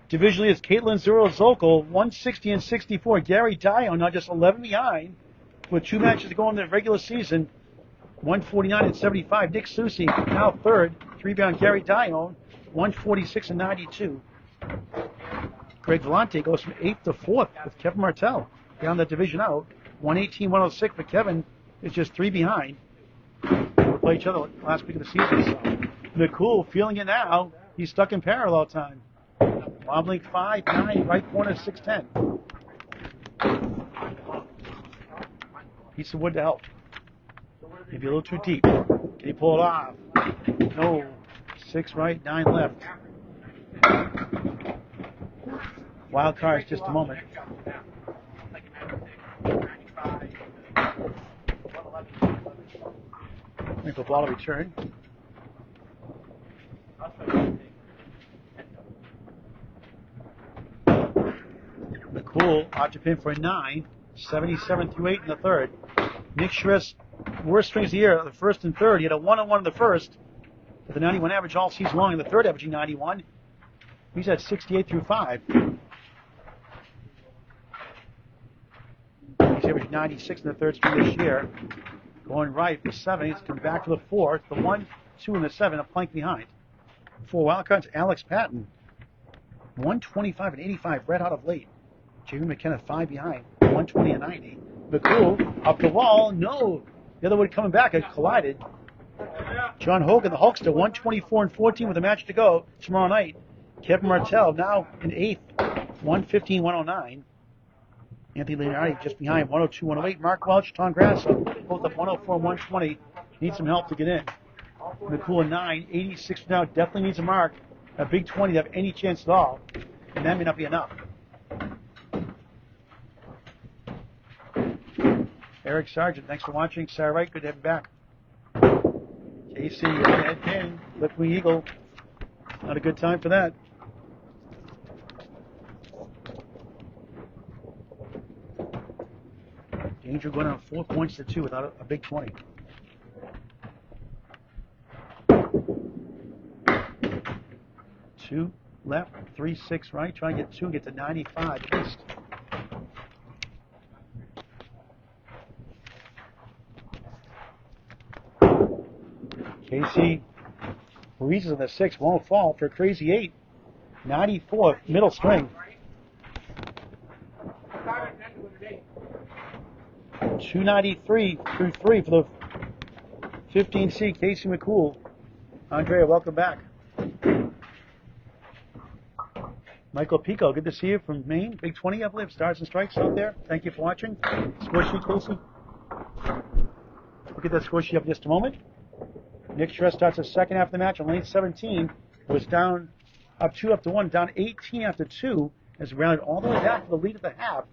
Divisionally, it's Caitlin Zero-Zokol, 160 and 64. Gary Dion now just 11 behind with 2 matches to go in the regular season. 149 and 75. Nick Susi now third. 3 behind Gary Dion, 146 and 92. Greg Vellante goes from 8th to 4th with Kevin Martell down that division out. 118-106, but Kevin is just 3 behind. We'll play each other last week of the season. So McCoole feeling it now. He's stuck in parallel time. Wobbling 5, 9, right corner 610. Piece of wood to help. Maybe a little too deep. Can he pull it off? No. 6 right, 9 left. Wild cards, just a moment. Wrinkle ball to return. McCoole off to pin for a 9, 77 through 8 in the third. Nick Charest, worst strings of the year, the first and third. He had a 1-on-1 in the first, with a 91 average all season long, in the third averaging 91. He's at 68 through 5. He's averaged 96 in the third string this year. Going right for 7. He's come back to the 4. The 1, 2, and the 7, a plank behind. 4 wildcards, Alex Patton. 125 and 85, red out of late. Jamie McKenna 5 behind, 120 and 90. McCoole up the wall, no. The other one coming back, it collided. John Hogan, the Hulkster, 124 and 14 with a match to go tomorrow night. Kevin Martell now in 8th, 115, 109. Anthony Leonardi just behind, 102, 108. Mark Welch, Tom Grasso, both up 104 and 120. Need some help to get in. McCoole 9, 86 now, definitely needs a mark. A big 20 to have any chance at all. And that may not be enough. Eric Sargent, thanks for watching. Sarah Wright, good to have you back. Casey, head pin, left wing eagle. Not a good time for that. Angel going down 4 points to 2 without a big 20. Two left, 3-6 right. Try and get 2 and get to 95 at least. Casey breezes in the 6, won't fall for a crazy 8. 94 middle string. 293 through 3 for the 15C, Casey McCoole. Andrea, welcome back. Michael Pico, good to see you from Maine. Big 20, I believe. Stars and strikes out there. Thank you for watching. Score sheet, Casey. We'll get that score sheet up in just a moment. Nick Charest starts the second half of the match on lane 17. Was down up 2-1, down 18 after 2. Has rounded all the way back to the lead at the half.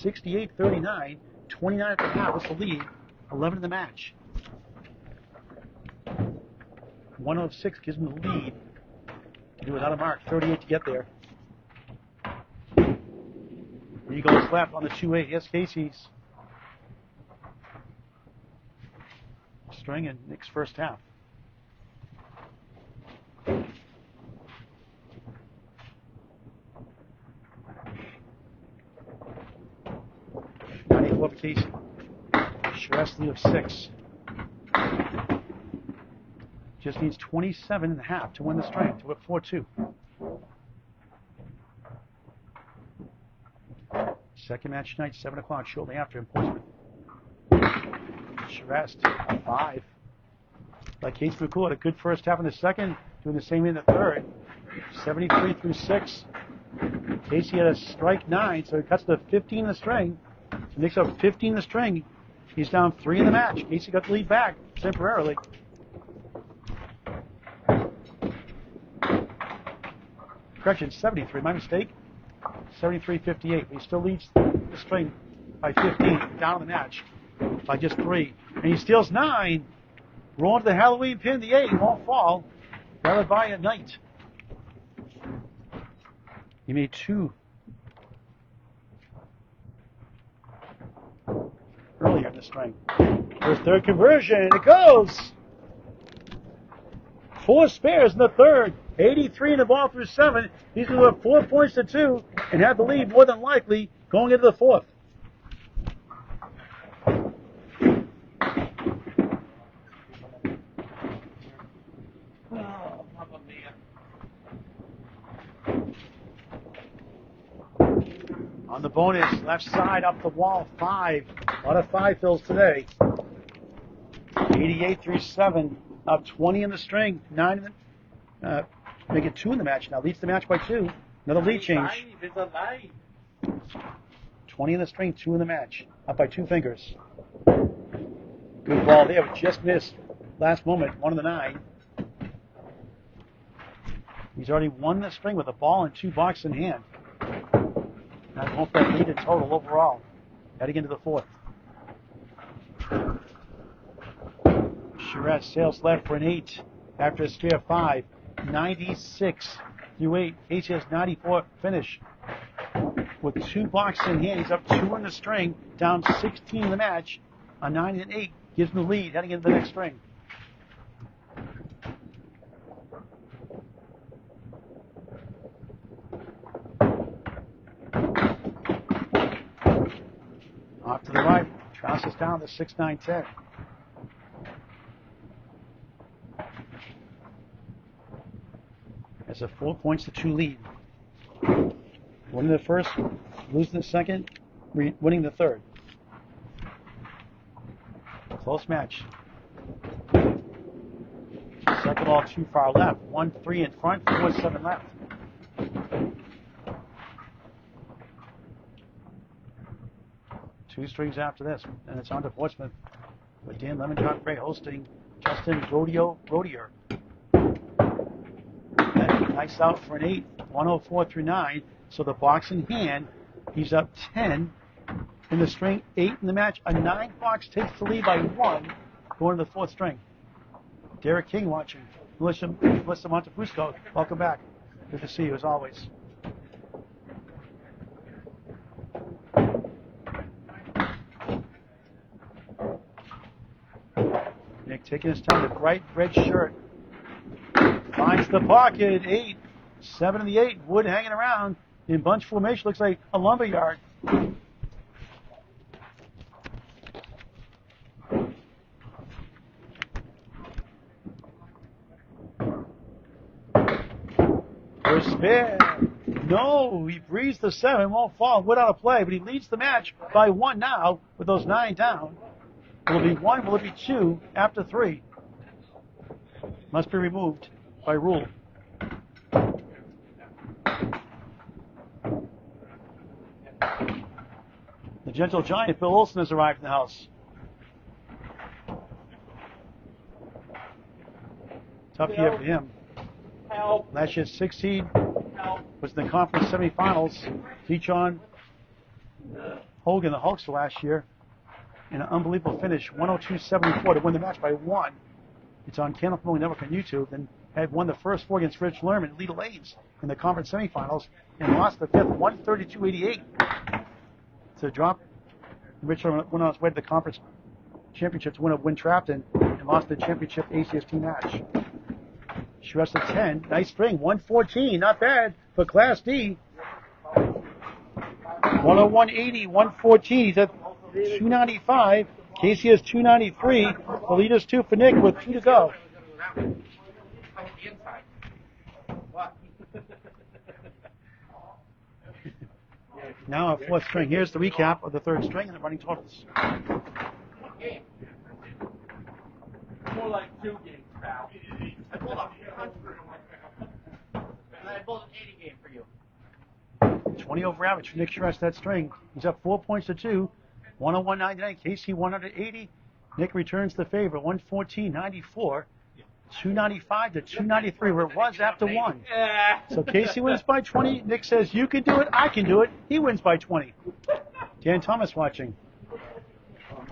68-39, 29 at the half was the lead. 11 in the match. 106 gives him the lead. Do without a mark. 38 to get there. Eagles left on the 2-8. Yes, Casey's string in Nick's first half. Up Casey. Charest lead of 6. Just needs 27.5 to win the string, to whip 4-2. Second match tonight, 7 o'clock, shortly after in Portsmouth. Charest, 5. Like Casey McCoole had a good first half in the second, doing the same in the third. 73 through 6. Casey had a strike 9, so he cuts to 15 in the string. So Nick's up 15 in the string. He's down 3 in the match. Casey got the lead back temporarily. Correction, 73, my mistake. 73-58. He still leads the string by 15, down in the match by just 3. And he steals 9. Rolling to the Halloween pin, the 8 won't fall. Valid by a Knight. He made 2 earlier in the string. His third conversion, it goes! 4 spares in the third. 83 in the ball through 7. He's going to have 4 points to 2 and have the lead more than likely going into the fourth. On the bonus, left side up the wall, 5. A lot of 5 fills today. 88 through 7, up 20 in the string, 9 in the, make it 2 in the match now. Leads the match by 2. Another lead change. 20 in the string, 2 in the match. Up by 2 fingers. Good ball there, but just missed last moment, 1 in the 9. He's already won the string with a ball and 2 boxes in hand. I hope that lead in total overall. Heading into the fourth. Charest sails left for an 8 after a spare 5. 96 through 8. Casey has 94 finish. With 2 boxes in hand, he's up 2 in the string, down 16 in the match. A 9 and 8 gives him the lead heading into the next string. Off to the right, trounces down to 6-9-10. That's a 4 points to 2 lead. Winning the first, losing the second, winning the third. Close match. Second ball too far left. 1-3 in front, 4-7 left. Two strings after this, and it's on to Portsmouth with Dan Lemon Gray hosting Justin Rodier. Nice out for an 8, 104 through 9. So the box in hand, he's up 10 in the string, 8 in the match. A 9 box takes the lead by 1 going to the fourth string. Derek King watching. Melissa Montefusco, welcome back. Good to see you as always. Nick taking his time. The bright red shirt finds the pocket. 8, 7 in the 8. Wood hanging around in bunch formation. Looks like a lumber yard. First spin. No, he breezed the 7, won't fall. Wood out of play, but he leads the match by 1 now with those 9 down. Will it be 1? Will it be 2 after 3? Must be removed by rule. The gentle giant, Bill Olson, has arrived in the house. Tough year for him. Last year's 16 was in the conference semifinals. Beat on Hogan, the Hulkster, last year in an unbelievable finish, 102-74 to win the match by 1. It's on Candlepin Network on YouTube. And had won the first 4 against Rich Lerman and Lita Lanes in the conference semifinals and lost the 5th, 132-88. To drop, Rich Lerman went on his way to the conference championship to win at Win Trapton and lost the championship ACST match. Charest at 10. Nice string. 114. Not bad for Class D. 101.80. 114. He's at 295. Casey has 293. The leader's 2 for Nick with 2 to go. Now a 4th string. Here's the recap of the 3rd string and the running totals. More like 2 games, pal. I pulled up 100. And I pulled an 80 game for you. 20 over average for Nick Charest, that string. He's up 4 points to 2. 101.99. Casey 180. Nick returns the favor. 114.94. 295 to 293, where it was after 1. So Casey wins by 20. Nick says, you can do it, I can do it. He wins by 20. Dan Thomas watching.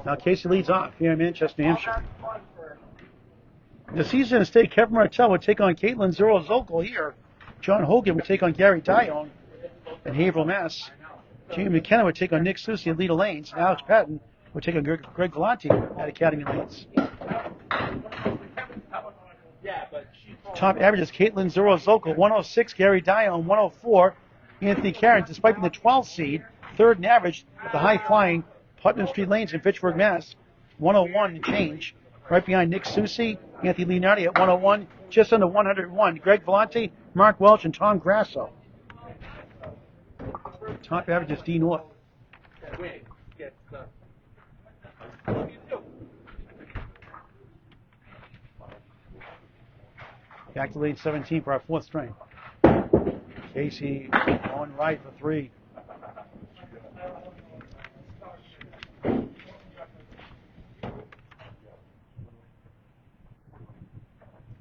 Now Casey leads off here in Manchester, New Hampshire. The season of state, Kevin Martell would take on Caitlin Zoro-Zokol here. John Hogan would take on Gary Dione in Haverhill, Mass. Jamie McKenna would take on Nick Susi at Lita Lanes. And Alex Patton would take on Greg Galante at Academy Lanes. Top averages, Caitlin Zoro-Zokol, 106, Gary Dione, 104. Anthony Karen, despite being the 12th seed, 3rd in average at the high-flying Putnam Street Lanes in Fitchburg, Mass. 101 and change. Right behind Nick Susi, Anthony Leonardi at 101, just under 101. Greg Galante, Mark Welch, and Tom Grasso. Top averages, D North. Back to lane 17 for our 4th string. Casey on right for 3.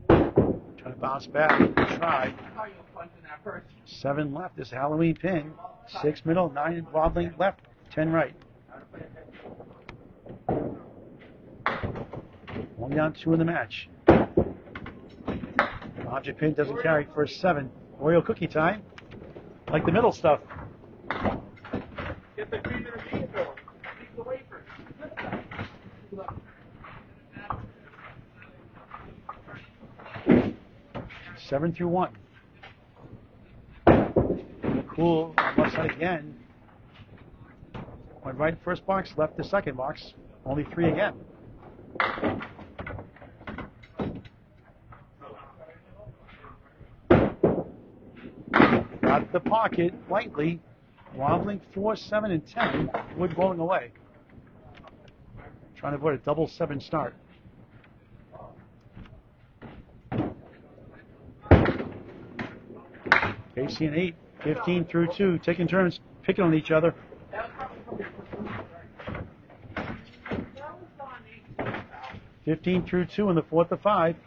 Trying to bounce back. Try. 7 left. This Halloween pin. 6 middle, 9 wobbling left, 10 right. 1 down, 2 in the match. Object pin doesn't carry for 7. Oreo cookie time. Like the middle stuff. Get the cream in the vehicle. Keep the wafers. 7 through 1. McCoole on left side again. Went right first box, left the second box. Only 3 again. Got the pocket lightly. Wobbling 4, 7, and 10. Wood rolling away. Trying to avoid a double 7 start. Casey and 8, 15 through 2, taking turns, picking on each other. $15 through 2 in the 4th of 5.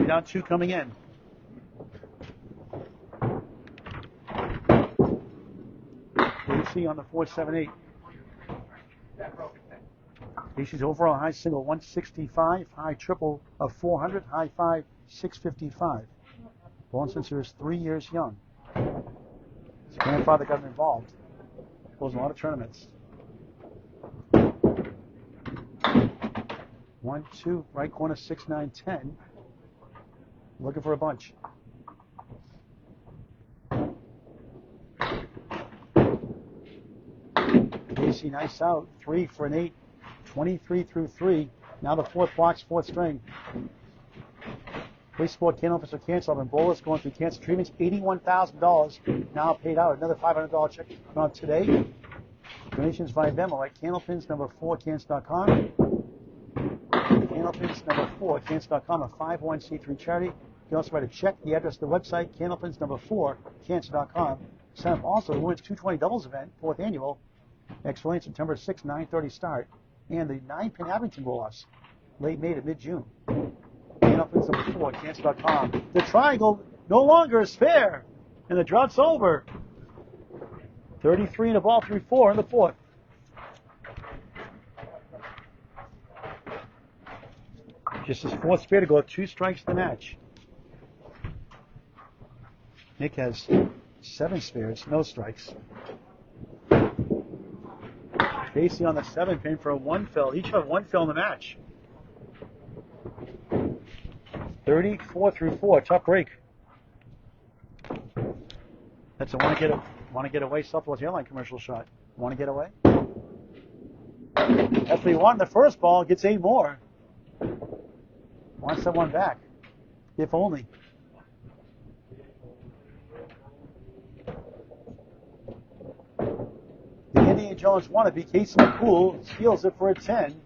Down 2 coming in. Casey on the 4, 7, 8. Casey's overall high single 165, high triple of 400, high 5 655. Born since he was 3 years young. His grandfather got him involved. Goes in a lot of tournaments. 1, 2, right corner, 6, 9, 10. Looking for a bunch. Casey, nice out. 3 for an 8. 23 through 3. Now the fourth box, fourth string. Police support can't officer cancel and bowlers going through cancer treatments. $81,000 now paid out. Another $500 check on today. Donations via Venmo at Candlepins number 4 Cans.com. Candlepins number 4 Cans.com, a 501c3 charity. You can also write a check. The address of the website, Candlepins number 4 Cans.com. Sign up also to the Women's 220 Doubles event, 4th annual. Next Lane, September 6, 9:30 start. And the 9-pin Abington roll-offs, late May to mid-June. Candlepins number 4 Cans.com. The triangle no longer is fair, and the drought's over. 33 and a ball through 4 in the fourth. Just his fourth spare to go with 2 strikes in the match. Nick has 7 spares, no strikes. Casey on the 7 pin for a 1 fill. Each have 1 fill in the match. 34 through 4, tough break. That's a want to get away Southwest Airline commercial shot. Want to get away? After he won the first ball, gets 8 more. Wants that one back, if only. The Indiana Jones wannabe, Casey McCoole, steals it for a 10.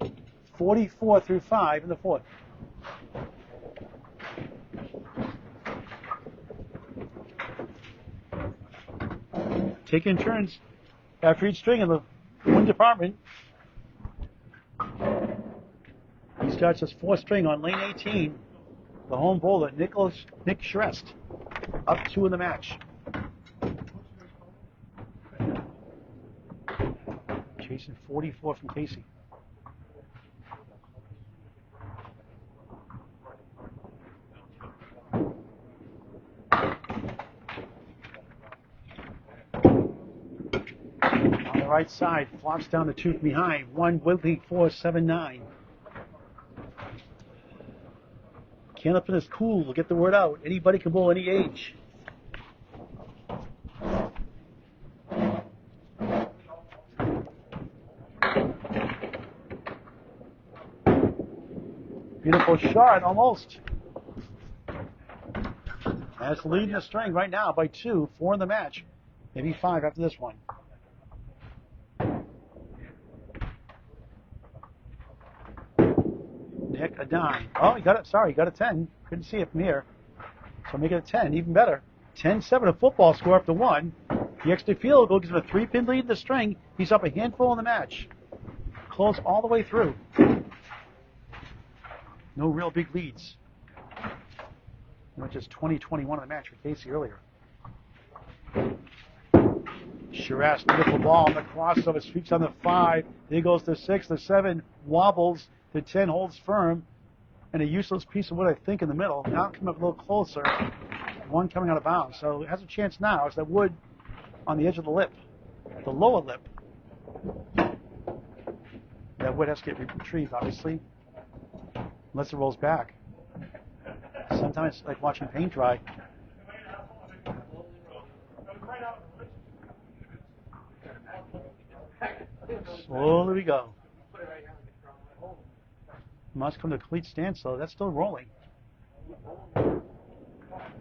44 through 5 in the fourth. Taking turns after each string in the win department. He starts his 4th string on lane 18. The home bowler, Nick Charest, up 2 in the match. Chasing 44 from Casey. On the right side, flops down the 2 from behind. 1, Whitley, 4, 7, 9. Candlepin is cool. We'll get the word out. Anybody can bowl any age. Beautiful shot, almost. That's leading the string right now by 2, 4 in the match. Maybe 5 after this one. Nick, a 9. Oh, he got it. Sorry, he got a 10. Couldn't see it from here. So make it a 10, even better. 10-7, a football score after 1. The extra field goal gives him a 3-pin lead in the string. He's up a handful in the match. Close all the way through. No real big leads. Just 20-21 in the match for Casey earlier. Charest, beautiful ball on the crossover, streaks on the 5. Then he goes to 6, the 7 wobbles, the 10 holds firm, and a useless piece of wood, I think, in the middle. Now coming up a little closer, 1 coming out of bounds. So it has a chance now. It's that wood on the edge of the lip, the lower lip. That wood has to get retrieved, obviously, unless it rolls back. Sometimes it's like watching paint dry. Slowly we go. Must come to a complete standstill. That's still rolling. Will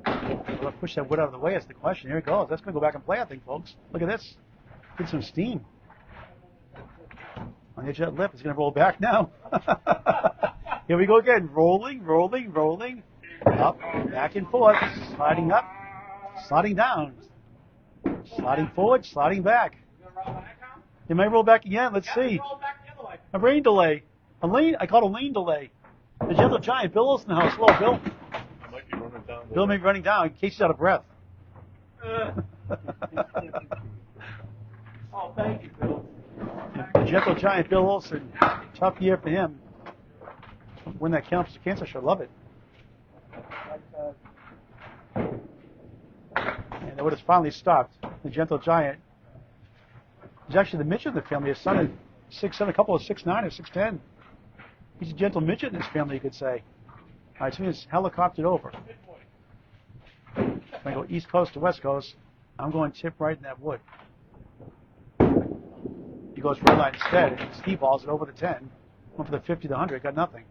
I push that wood out of the way? That's the question. Here it goes. That's going to go back and play, I think, folks. Look at this. Get some steam. On the edge of that lip, it's going to roll back now. Here we go again. Rolling, rolling, rolling. Up, back and forth. Sliding up, sliding down. Sliding forward, sliding back. It may roll back again. Let's see. A rain delay. I call it a lane delay. The Gentle Giant, Bill Olsen in the house. Hello, Bill. Bill may be running down in case he's out of breath. Oh, thank you, Bill. The Gentle Giant, Bill Olsen. Tough year for him. Win that cancer show. Love it. And the wood has finally stopped. The Gentle Giant. He's actually the Mitchell of the family. His son is 6'7", a couple of 6'9" or 6'10". He's a gentle midget in his family, you could say. All right, so he's helicoptered over. If I go east coast to west coast, I'm going tip right in that wood. He goes red line instead, and Steve balls it over the 10. Went for the 50 to 100, got nothing.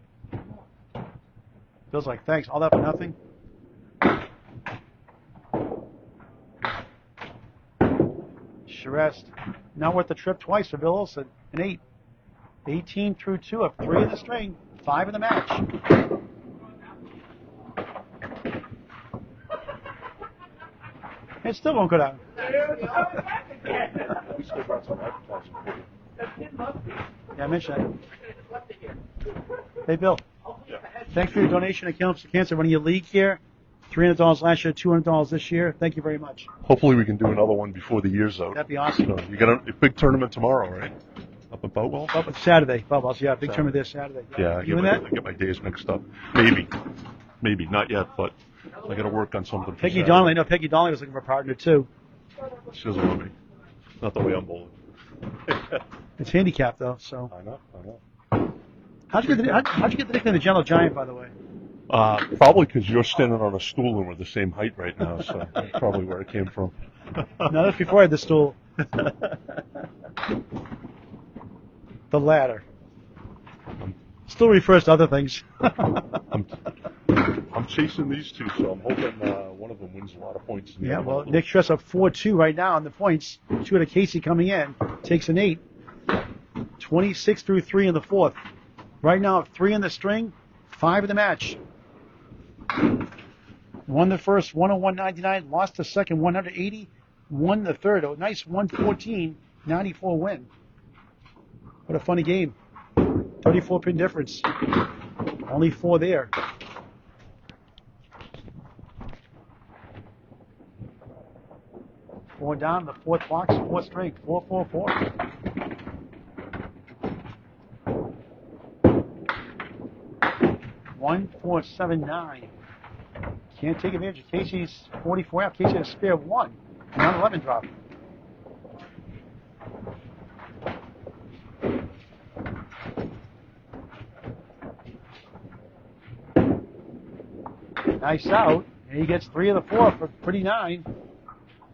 Bill's like, thanks, all that for nothing? Charest, now worth the trip twice for Bill Olson, an 8. 18 through 2 of 3 in the string, 5 in the match. It still won't go down. We still got some advertising for you. Yeah, I mentioned that. Hey, Bill. Thanks for your donation to Cancer running your league here. $300 last year, $200 this year. Thank you very much. Hopefully we can do another one before the year's out. That'd be awesome. So you got a big tournament tomorrow, right? Up at Boatwell? Oh, it's Saturday. Boatwell's, yeah, big tournament this Saturday. Yeah, I You in that? get my days mixed up. Maybe, not yet, but I got to work on something. for Peggy Saturday. Donnelly. No, Peggy Donnelly was looking for a partner too. She doesn't want me. Not the way I'm bowling. It's handicapped though, so. I know. How'd you get the nickname the Gentle Giant, by the way? Probably because you're standing on a stool and we're the same height right now, so that's probably where it came from. No, that's before I had the stool. The ladder. Still refers to other things. I'm chasing these two, so I'm hoping one of them wins a lot of points. Yeah, well, Nick Charest up 4-2 right now on the points. 2 out of Casey coming in. Takes an 8. 26 through 3 in the fourth. Right now, 3 in the string, 5 in the match. Won the first 101.99, lost the second 180, won the third. A nice 114.94 win. What a funny game. 34 pin difference. Only 4 there. Four down, the fourth box, 4 straight, 4-4-4. One, 4, 7, 9. Can't take advantage of Casey's 44 out. Casey had a spare 1. Not 11 drop. Nice out. And he gets 3 of the 4 for pretty 9.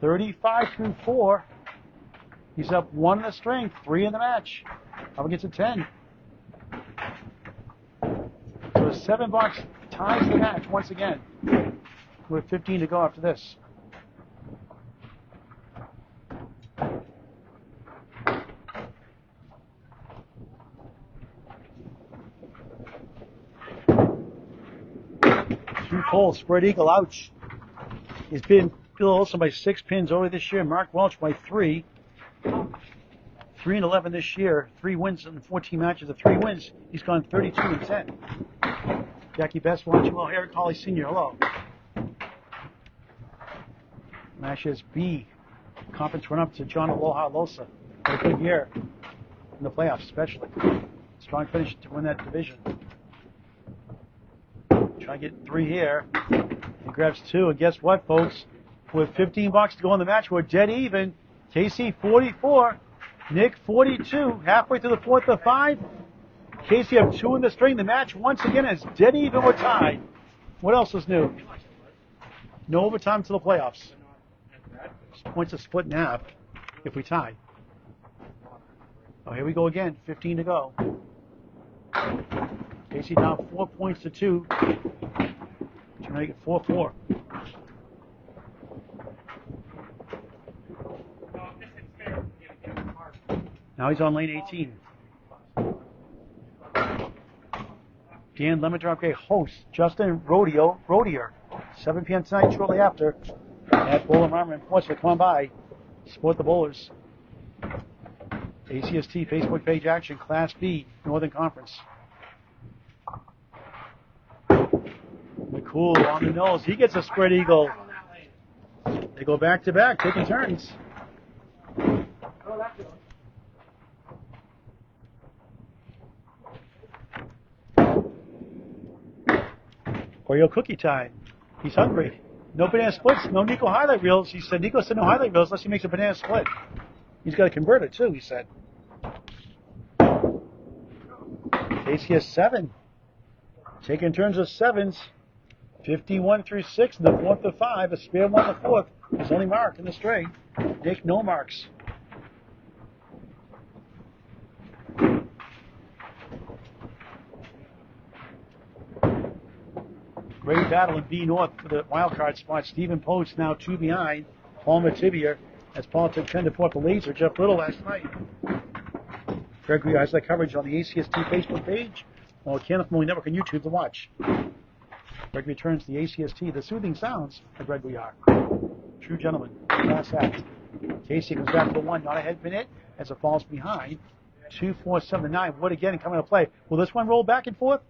35 through 4. He's up 1 in the string, 3 in the match. How gets a 10. So a 7-box ties the match once again. With 15 to go after this. Two poles, spread eagle, ouch. He's been Bill Olson by 6 pins over this year. Mark Welch by 3. 3-11 this year. 3 wins in 14 matches of 3 wins. He's gone 32-10. Jackie Best watching. Well, Eric Hawley Sr., hello. Matches B. Conference run up to John Aloha Losa. Had a good year in the playoffs, especially. Strong finish to win that division. Try to get 3 here. He grabs 2, and guess what, folks? With 15 bucks to go in the match, we're dead even. Casey 44, Nick 42. Halfway through the fourth of 5. Casey have 2 in the string. The match once again is dead even. We're tied. What else is new? No overtime to the playoffs. Points are split in half if we tie. Oh, here we go again. 15 to go. Casey down 4 points to 2. Trying to make it 4-4. Now he's on lane 18. Dan Lemon Drop Gay hosts Justin Rodier. 7 p.m. tonight, shortly after, at Bowling Armor in Portsmouth. Come on by. Support the bowlers. ACST Facebook page action, Class B, Northern Conference. McCoole on the nose. He gets a spread eagle. They go back to back, taking turns. Oreo cookie time. He's hungry. No banana splits, no Nico highlight reels. He said Nico said no highlight reels unless he makes a banana split. He's got a converter too, he said. Casey has 7. Taking turns of 7s. 51 through 6 in the 4th to 5. A spare 1 in the 4th. His only mark in the straight. Nick, no marks. Great battle in B North for the wildcard spot. Stephen Post now 2 behind. Paul Mativier as Paul took 10 to 4 for Laser. Jeff Little last night. Gregory has that coverage on the ACST Facebook page or Candlepin Mowing Network on YouTube to watch. Greg returns to the ACST. The soothing sounds of Gregory are. True gentleman. Class act. Casey comes back to the 1. Not a head pin hit as it falls behind. 2, 4, 7, 9. Wood again coming to play. Will this one roll back and forth?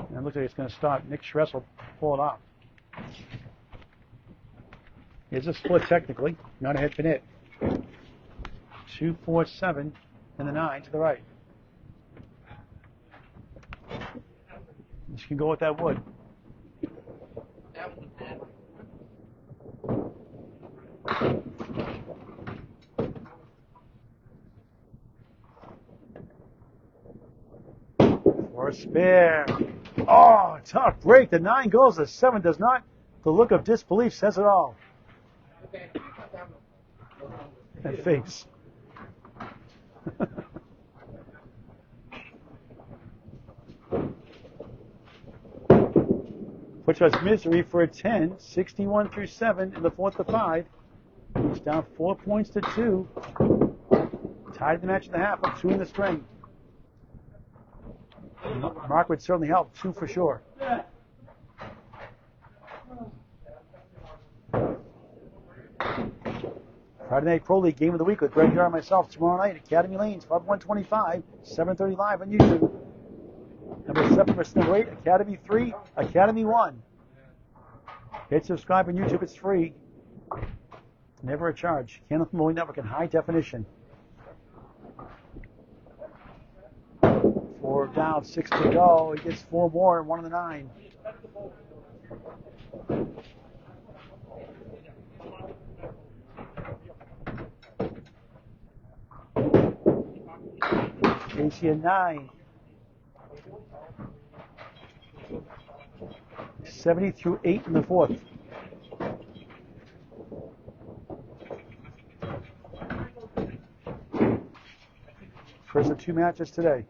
And it looks like it's going to stop. Nick Charest will pull it off. It's a split technically. Not a head pin hit. 2, 4, 7, and the 9 to the right. You can go with that wood. That was bad. For a spare. Oh, tough break. The 9 goes. The 7 does not. The look of disbelief says it all. And face. Which was misery for a 10, 61 through 7 in the 4th to 5. He's down 4 points to 2. Tied the match in the half, up 2 in the string. Mark would certainly help, 2 for sure. Friday Night Pro League Game of the Week with Greg Yar and myself tomorrow night at Academy Lanes, Club 125, 7:30 live on YouTube. Number 7 versus number 8, Academy 3, Academy 1. Hit subscribe on YouTube, it's free. Never a charge. Candlepin Mowing Network in high definition. 4 down, 6 to go. He gets 4 more and 1 of the 9. Casey at 9. 70 through 8 in the 4th. First of 2 matches today.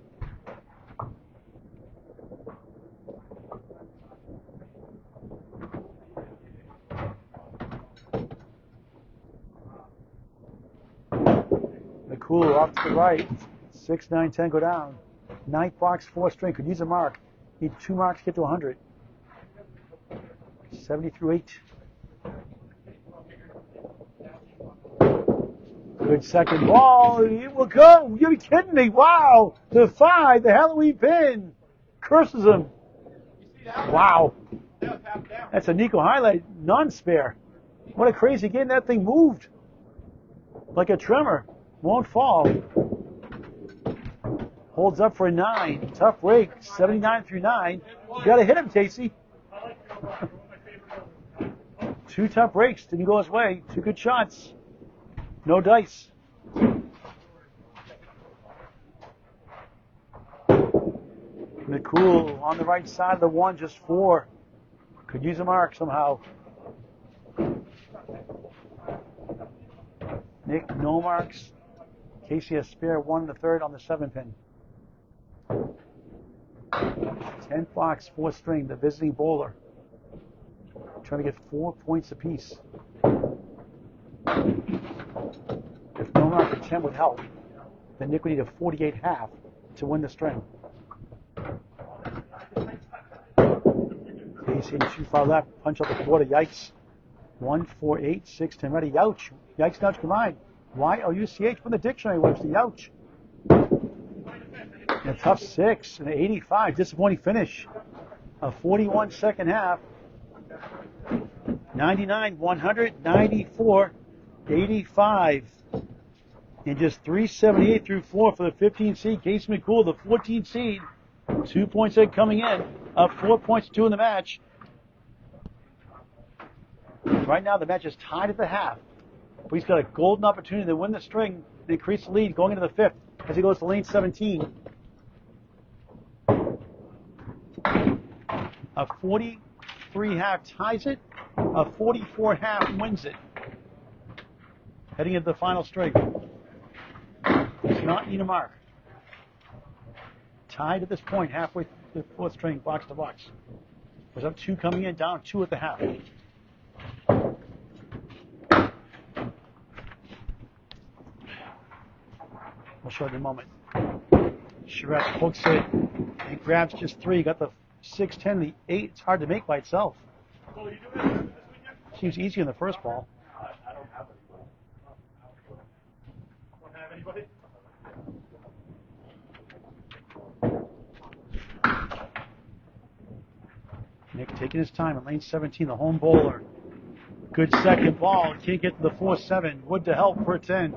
McCoole off to the right. 6, 9, 10 go down. 9th box, 4 string. Could use a mark. Need 2 marks to get to 100. 70 through 8. Good second ball. It will go. You're kidding me. Wow. The 5, the Halloween pin. Curses him. Wow. That's a Nico highlight. Non-spare. What a crazy game. That thing moved. Like a tremor. Won't fall. Holds up for a 9. Tough break. 79 through 9. You got to hit him, Casey. 2 tough breaks. Didn't go his way. 2 good shots. No dice. McCoole on the right side of the 1, just 4. Could use a mark somehow. Nick, no marks. Casey has spare 1 in the 3rd on the 7 pin. 10th box, 4 string, the visiting bowler. Trying to get 4 points apiece. If no mark at 10 would help, then Nick would need a 48 half to win the string. Casey, 2 far left, punch up the quarter, yikes. 1, 4, 8, 6, 10, ready, youch. Yikes, nudge combined. Y-O-U-C-H from the dictionary, Webster, youch. And a tough 6, and an 85, disappointing finish. A 41 second half. 99, 100, 94, 85. And just 378 through 4 for the 15 seed. Casey McCoole, the 14 seed. 2 points ahead coming in. Up 4 points to 2 in the match. Right now, the match is tied at the half. But he's got a golden opportunity to win the string and increase the lead going into the fifth as he goes to lane 17. A 43 half ties it. A 44 half wins it. Heading into the final string. Does not need a mark. Tied at this point, halfway through the fourth string, box to box. Was up 2 coming in, down 2 at the half. We'll show it in a moment. Charest hooks it and grabs just 3. Got the 6, 10, the 8. It's hard to make by itself. Seems easy in the first ball. I don't have anybody. Don't have anybody? Nick taking his time in lane 17, the home bowler. Good second ball. Can't get to the 4-7. Wood to help for a 10.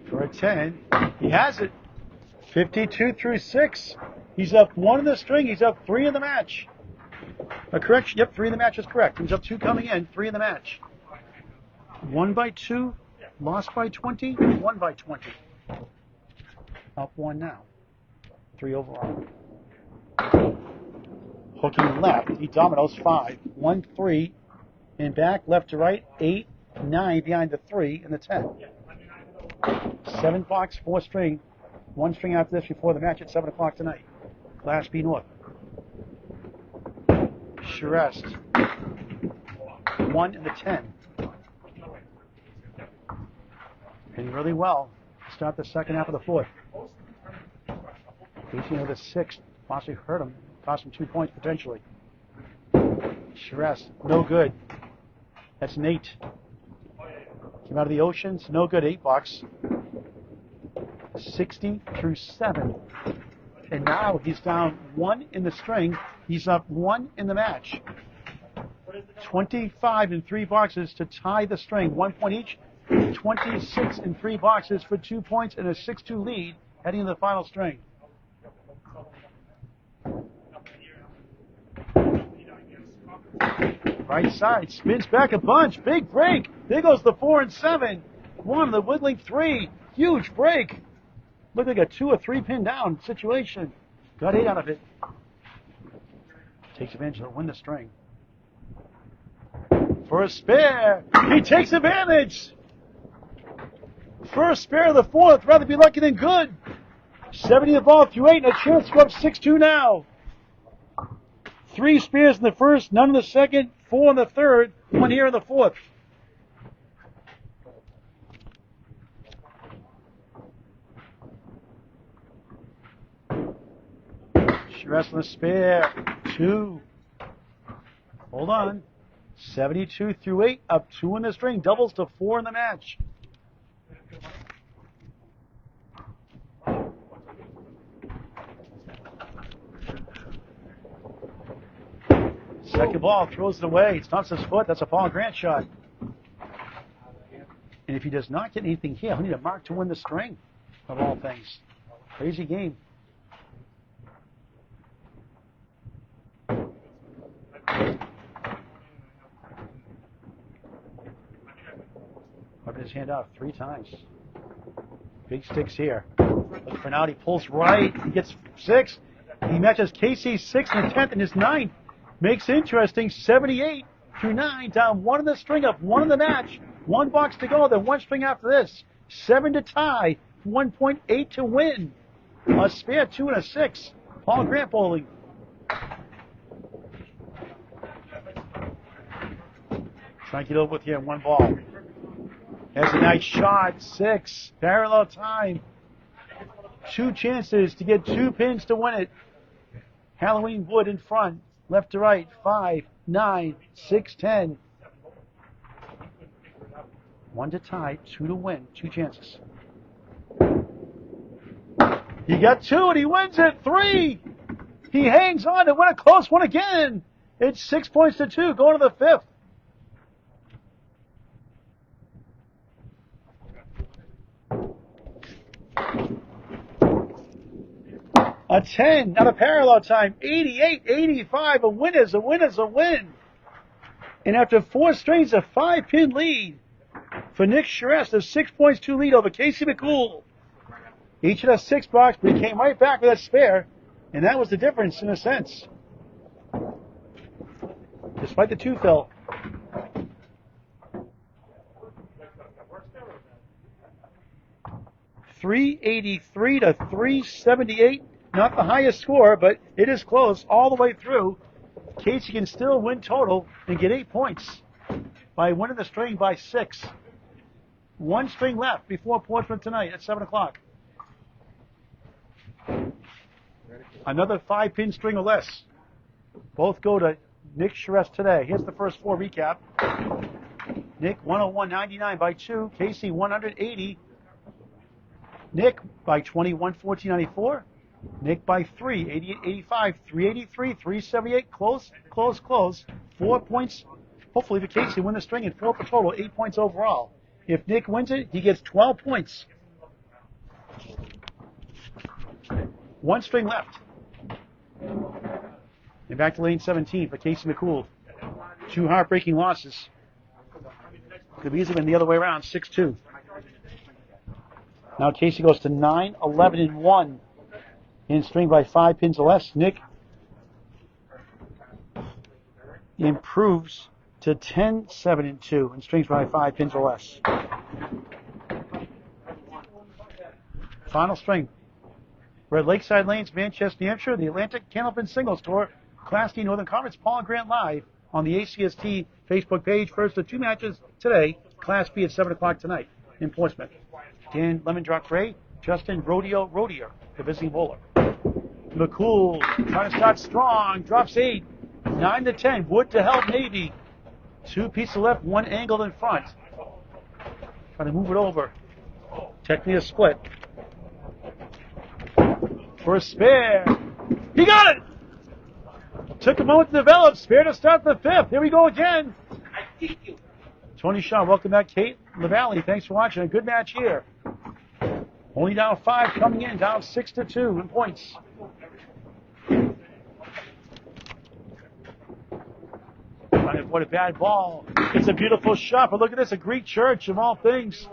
For a 10. He has it. 52 through 6. He's up 1 in the string. He's up 3 in the match. A correction. Yep, 3 in the match is correct. He's up 2 coming in, 3 in the match. 1 by 2, lost by 20, 1 by 20. Up 1 now. 3 overall. Hooking left, he dominoes 5. 1, 3, and back, left to right, 8, 9 behind the 3 and the 10. 7 box, 4 string. 1 string after this before the match at 7 o'clock tonight. Class B North. Charest. 1 and the 10. Hitting really well. Start the second half of the fourth. Facing with a 6. Possibly hurt him. Cost him 2 points potentially. Charest, no good. That's an 8. Came out of the oceans, no good. 8 bucks. 60 through 7. And now he's down 1 in the string. He's up 1 in the match. 25 in 3 boxes to tie the string. 1 point each. 26 in 3 boxes for 2 points and a 6-2 lead heading into the final string. Right side, spins back a bunch. Big break. There goes the 4 and 7. 1, the whittling 3. Huge break. Looked like a 2 or 3 pin down situation. Got 8 out of it. Takes advantage to win the string. For a spare. He takes advantage. First spare of the fourth. Rather be lucky than good. 70 the ball through 8 and a chance to go up 6-2 now. 3 spares in the first, none in the second, 4 in the third, 1 here in the fourth. Charest on the spare. 2. Hold on. 72 through 8, up 2 in the string, doubles to 4 in the match. Second ball, throws it away, stumps his foot, that's a Paul Grant shot. And if he does not get anything here, he'll need a mark to win the string, of all things. Crazy game. Rubbing his hand out 3 times. Big sticks here. Look for now, he pulls right, he gets 6. He matches Casey's 6th and 10th and his 9th. Makes interesting, 78 through 9, down 1 in the string, up 1 in the match. 1 box to go, then 1 string after this. 7 to tie, 1.8 to win. A spare 2 and a 6. Paul Grant bowling. Trying to get over with here in 1 ball. Has a nice shot, 6. Parallel time. 2 chances to get 2 pins to win it. Halloween Wood in front. Left to right, 5, 9, 6, 10. 1 to tie, 2 to win, 2 chances. He got 2 and he wins it, 3. He hangs on to win a close one again. It's 6 points to 2, going to the 5th. A 10, not a parallel time. 88-85. A win is a win is a win. And after 4 strings, a 5-pin lead for Nick Charest, a 6 points 2 lead over Casey McCoole. Each of the 6 box, but he came right back with that spare, and that was the difference in a sense. Despite the 2 fill. .383 to .378. Not the highest score, but it is close all the way through. Casey can still win total and get 8 points by winning the string by 6. 1 string left before Portsmouth tonight at 7 o'clock. Another 5-pin string or less. Both go to Nick Charest today. Here's the first 4 recap. Nick 101.99 by 2. Casey 180. Nick by 21, 14.94. Nick by 3, 88.85, 383, 378. Close. 4 points. Hopefully for Casey win the string and 4 for total. 8 points overall. If Nick wins it, he gets 12 points. 1 string left. And back to lane 17 for Casey McCoole. 2 heartbreaking losses. Could have easily been the other way around, 6-2. Now Casey goes to 9, 11, and 1 in string by 5 pins or less. Nick improves to 10, 7, and 2 in strings by 5 pins or less. Final string. We're at Lakeside Lanes-Manchester, New Hampshire, the Atlantic Candlepin Singles Tour, Class D Northern Conference, Paul Grant live on the ACST Facebook page. First of 2 matches today, Class B at 7 o'clock tonight in Portsmouth. Dan Lemon Drop Gray, Justin Rodeo Rodier, the visiting bowler. McCoole trying to start strong, drops 8, 9 to 10. Wood to help Navy. 2 pieces left, 1 angled in front. Trying to move it over. Technically a split. For a spare. He got it! Took a moment to develop. Spare to start the 5th. Here we go again. Tony Shaw, welcome back. Kate LaValle, thanks for watching. A good match here. Only down 5 coming in, down 6-2 in points. What a bad ball. It's a beautiful shot, but look at this, a Greek church of all things.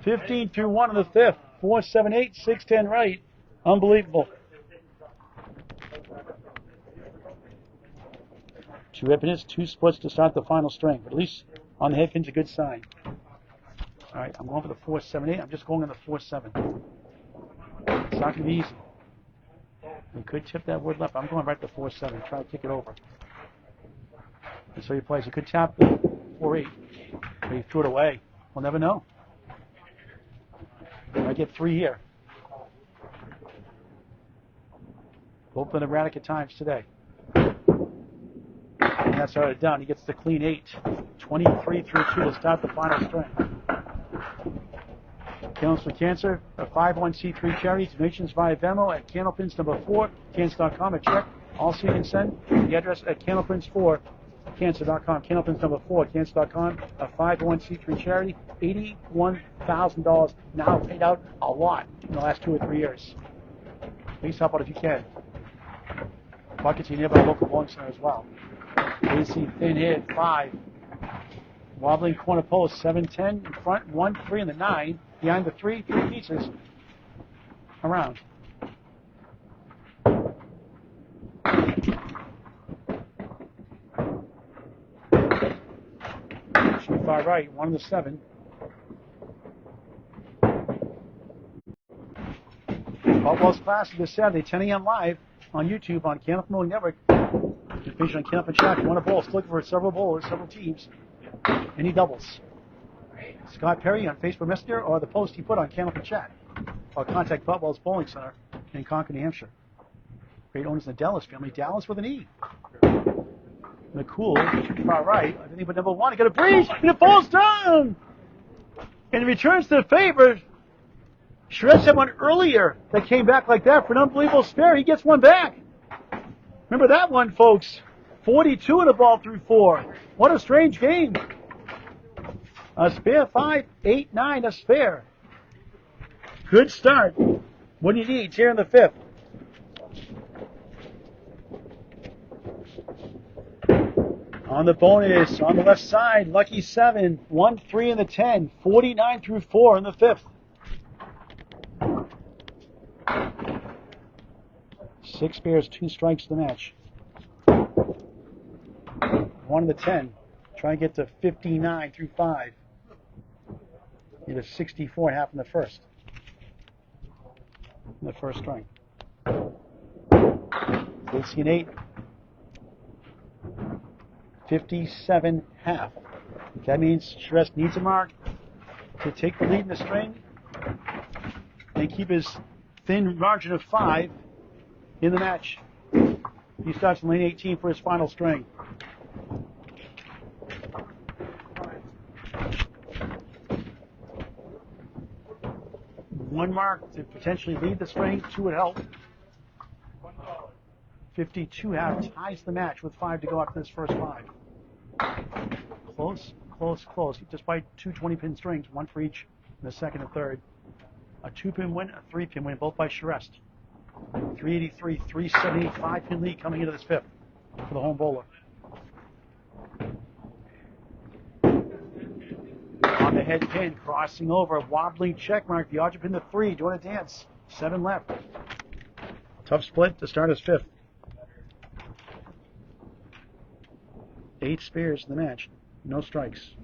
15 through 1 in the 5th. 4-7-8, 6-10 right. Unbelievable. 2 headpins, 2 splits to start the final string. But at least on the headpin's a good sign. All right, I'm going for the 4-7-8. I'm just going on the 4-7. It's not going to be easy. We could tip that wood left. I'm going right to 4-7. Try to kick it over. And so he plays. He could tap the 4-8. But he threw it away. We'll never know. I get 3 here. Both been erratic at times today. And that's already done. He gets the clean 8. 23 through 2 to start the final string. Candles for Cancer, a 501c3 charity. Donations via Venmo at Candlepins number 4, cancer.com. A check. Also you can send the address at Candlepins4, cancer.com. Candlepins number 4, cancer.com. A 501c3 charity. $81,000 now paid out a lot in the last 2 or 3 years. Please help out if you can. Buckets are nearby local bowling center as well. AC thin hit 5. Wobbling corner post 7-10 in front, 1-3 in the 9. Behind the 3 pieces around. Shoot far right, 1 in the 7. Ball's Classic this Saturday, 10 a.m. live on YouTube on Candlepin Bowling Network. Division on Candlepin Chat. If you want a bowl, looking for several bowlers, several teams. Any doubles? Scott Perry on Facebook Messenger or the post he put on Candlepin Chat. Or contact Buttwell's Bowling Center in Concord, New Hampshire. Great owners in the Dallas family. Dallas with an E. McCoole, far right. I think but number 1. He got a breeze and it falls down. And it returns to the favor. Charest had one earlier that came back like that for an unbelievable spare. He gets one back. Remember that one, folks. 42 in the ball through 4. What a strange game. A spare 5, 8, 9, a spare. Good start. What do you need here in the fifth? On the bonus, on the left side, lucky 7, 1, 3 in the 10, 49 through 4 in the fifth. 6 pairs, 2 strikes to the match. 1 in the 10. Try and get to 59 through 5. Need a 64.5 in the first. In the first string. Casey an 8. 57.5. That means Charest needs a mark to take the lead in the string and keep his thin margin of 5 in the match. He starts in lane 18 for his final string. One mark to potentially lead the string, 2 would help. 52.5 ties the match with 5 to go after this first 5. Close, close, close. Despite 2 20-pin strings, 1 for each in the second and third. A 2-pin win, a 3-pin win, both by Charest. 383, 378, 5-pin lead coming into this fifth for the home bowler. On the head pin, crossing over, wobbling check mark. The odds pin to 3, doing a dance. 7 left. Tough split to start his fifth. 8 spares in the match. No strikes.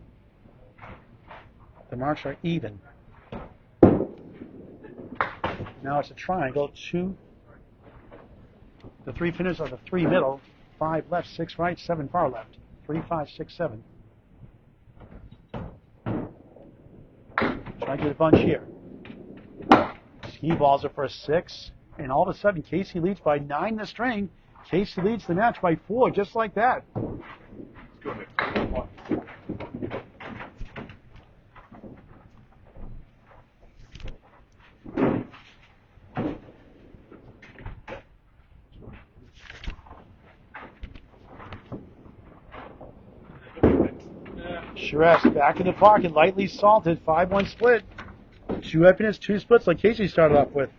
The marks are even. Now it's a triangle. 2. The 3 pinners are the 3 middle. 5 left, 6 right, 7 far left. 3, 5, 6, 7. Try to get a bunch here. Ski balls are for a 6. And all of a sudden, Casey leads by 9 in the string. Casey leads the match by 4, just like that. Charest back in the pocket, lightly salted, 5-1 split. 2 happiness, 2 splits like Casey started off with.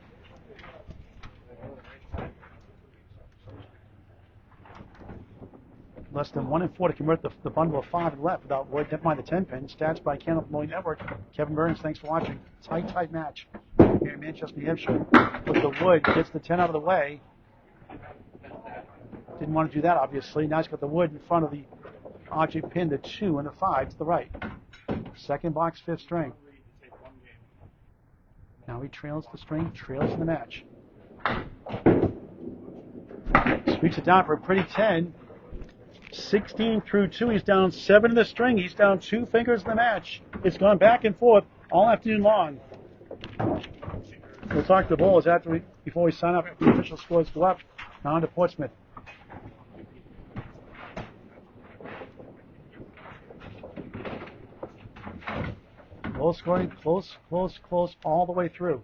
Less than 1 and 4 to convert the bundle of 5 and left without wood. Never mind the 10 pin. Stats by Candlepin Network. Kevin Burns, thanks for watching. Tight match here in Manchester, New Hampshire. With the wood, gets the 10 out of the way. Didn't want to do that, obviously. Now he's got the wood in front of the object pin, the 2 and the 5 to the right. Second box, 5th string. Now he trails the string, trails in the match. Sweeps it down for a pretty 10. 16 through 2, he's down 7 in the string. He's down 2 fingers in the match. It's gone back and forth all afternoon long. We'll talk to the bowlers before we sign up. The official scores go up. Now on to Portsmouth. Low scoring, close, all the way through.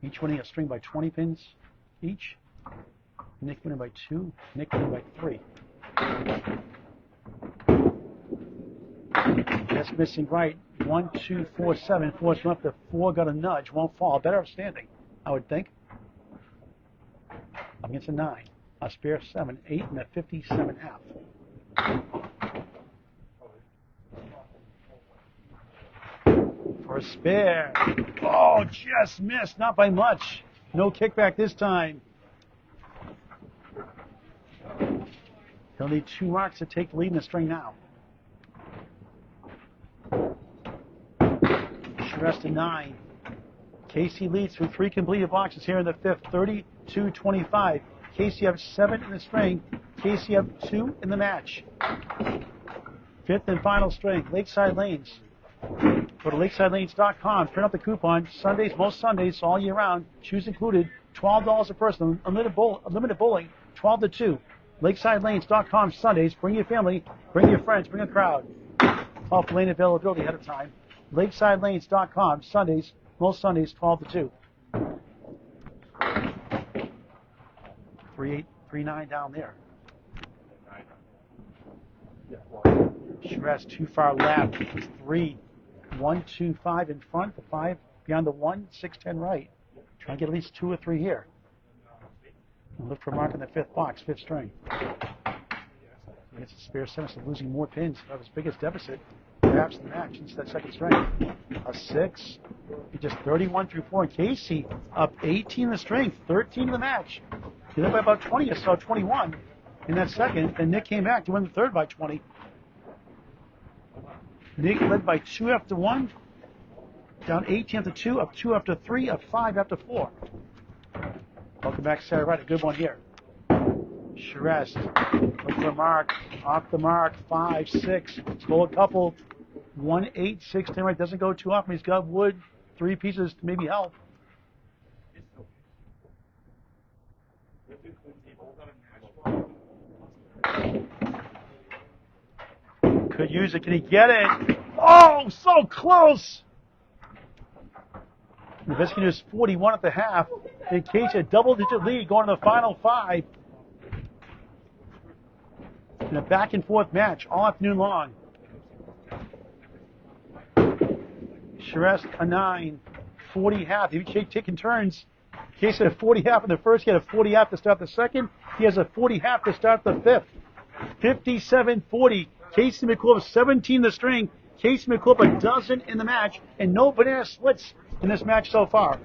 Each winning a string by 20 pins each. Nick winning by 2, Nick winning by 3. Just missing right. 1, 2, 4, 7. 4's left. The 4 got a nudge. Won't fall. Better upstanding, I would think. Up against a 9. A spare 7, 8, and a 57.5. For a spare. Oh, just missed. Not by much. No kickback this time. He'll need 2 marks to take the lead in the string now. Charest to 9. Casey leads through 3 completed boxes here in the 5th. 32-25. Casey up 7 in the string. Casey up 2 in the match. 5th and final string. Lakeside Lanes. Go to LakesideLanes.com. Print out the coupon. Sundays, most Sundays, all year round. Shoes included. $12 a person. Unlimited bowling. 12 to 2. LakesideLanes.com Sundays. Bring your family. Bring your friends. Bring a crowd. Call for lane availability ahead of time. LakesideLanes.com Sundays. Most Sundays, 12 to 2. 3-8, 3-9 down there. Charest too far left. 3. 1, 2, 5 in front, the 5 behind the 1, 6, 10 right. Try and get at least 2 or 3 here. And look for a mark in the 5th box, 5th string. It's a spare 7, so losing more pins. That was his biggest deficit, perhaps in the match, into that 2nd string. A 6. He just 31 through 4. And Casey up 18 in the string, 13 in the match. He led by about 20 or so, 21 in that 2nd. Then Nick came back to win the 3rd by 20. Nick led by 2 after 1, down 18 after 2, up 2 after 3, up 5 after 4. Welcome back, Sarah Wright. A good one here. Charest, look for a mark, off the mark, 5, 6, slow a couple, 1, 8, 6, 10 right, doesn't go too often. He's got wood, 3 pieces to maybe help. Could use it, can he get it? Oh, so close! The best can do is 41 at the half. In case a double-digit lead going to the final 5. In a back-and-forth match all afternoon long. Charest a 9, 40 half. He keep taking turns. Case had a 40 half in the first. He had a 40 half to start the 2nd. He has a 40 half to start the 5th. 57-40. Casey McCoole with 17 in the string. Casey McCoole a dozen in the match, and no banana splits in this match so far.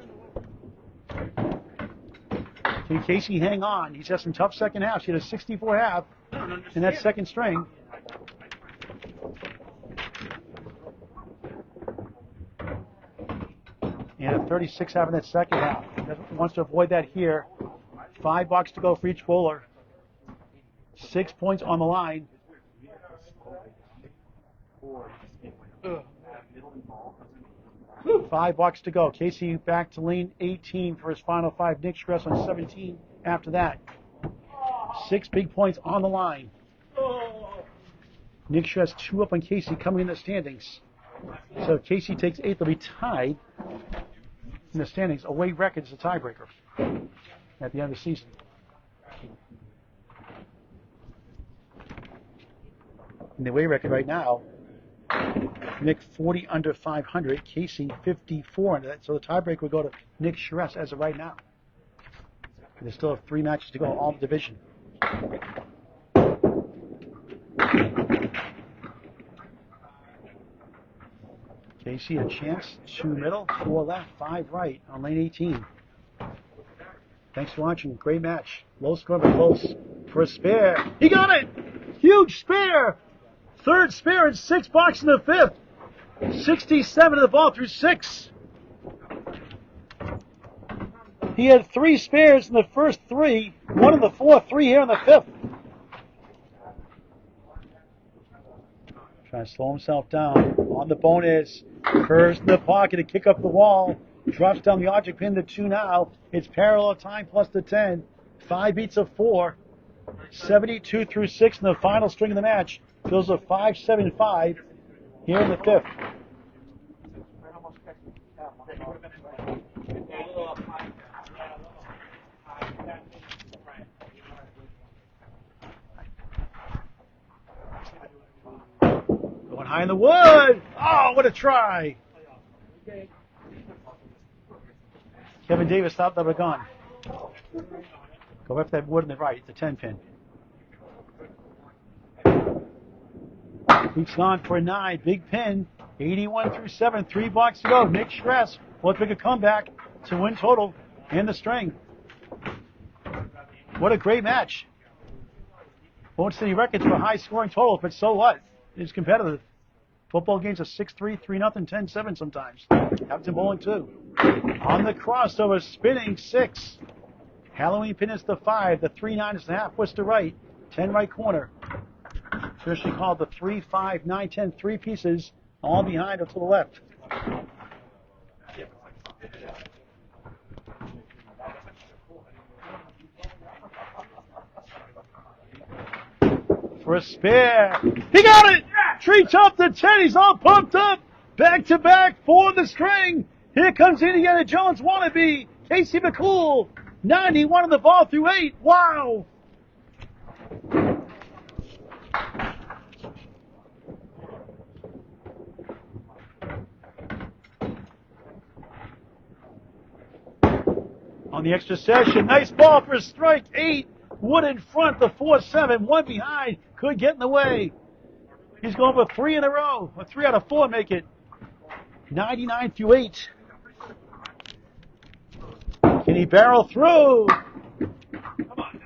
Can Casey hang on? He's had some tough second halves. He had a 64 half in that 2nd string. And a 36 half in that 2nd half. He wants to avoid that here. $5 to go for each bowler. 6 points on the line. $5 to go. Casey back to lane 18 for his final 5. Nick Charest on 17 after that. 6 big points on the line. Nick Charest 2 up on Casey coming in the standings. So if Casey takes 8, they'll be tied in the standings. Away record is a tiebreaker at the end of the season. In the away record right now, Nick 40 under 500, Casey 54 under that. So the tiebreak would go to Nick Charest as of right now. And they still have 3 matches to go, all the division. Casey a chance, 2 middle, 4 left, 5 right on lane 18. Thanks for watching. Great match. Low score but close for a spare. He got it! Huge spare! 3rd spare and $6 in the 5th. 67 of the ball through 6. He had 3 spares in the first 3, 1 in the 4th, 3 here in the 5th. Trying to slow himself down. On the bonus. Curves in the pocket to kick up the wall. Drops down the object pin to 2 now. It's parallel time plus the 10. 5 beats of 4. 72 through 6 in the final string of the match. Fills a 5-7-5 here in the 5th. Going high in the wood. Oh, what a try. Kevin Davis thought that were gone. Go after that wood on the right, the 10 pin. Keeps on for a 9. Big pin. 81 through 7. $3 to go. Nick Charest will make a comeback to win total and the string. What a great match. Won't set any records for a high scoring total, but so what? It's competitive. Football games are 6-3, 3-0, 10-7 sometimes. Happens in bowling too. On the crossover, spinning 6. Halloween pin is the 5. The 3-9 is the half twist to right. 10 right corner. Traditionally called the 3, 5, 9, 10, 3 pieces, all behind or to the left. For a spare. He got it! Treetop to 10. He's all pumped up. Back to back for the string. Here comes Indiana Jones wannabe. Casey McCoole. 91 on the ball through 8. Wow. On the extra session, nice ball for strike 8. Wood in front, the 4-7, one behind, could get in the way. He's going for 3 in a row, or 3 out of 4 make it. 99 through 8. Can he barrel through?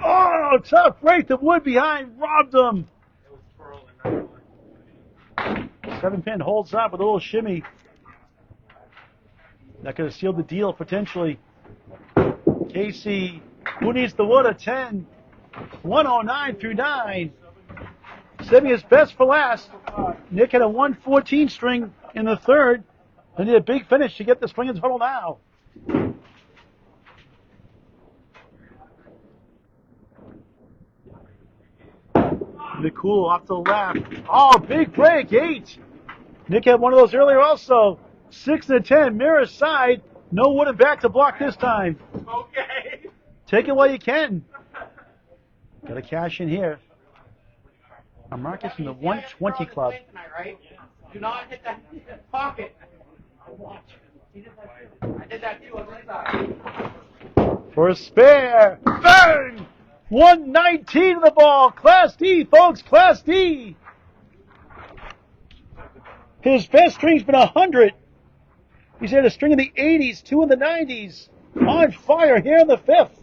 Oh, tough break. The wood behind robbed him. 7-pin holds up with a little shimmy. That could have sealed the deal potentially. Casey, who needs the wood? A 10. 109 through 9. Saving his best for last. Nick had a 114 string in the third. They need a big finish to get the string in total now. McCoole off to the left. Oh, big break, 8. Nick had one of those earlier also. 6 and a 10, mirror side. No wooden back to block this time. Okay. Take it while you can. Got to cash in here. Marcus in the 120 club. Tonight, right? Do not hit that pocket. I did that too on this side. For a spare. Bang! 119 to the ball. Class D, folks. Class D. His best string's been 100. He's had a string in the 80s, 2 in the 90s. On fire here in the 5th.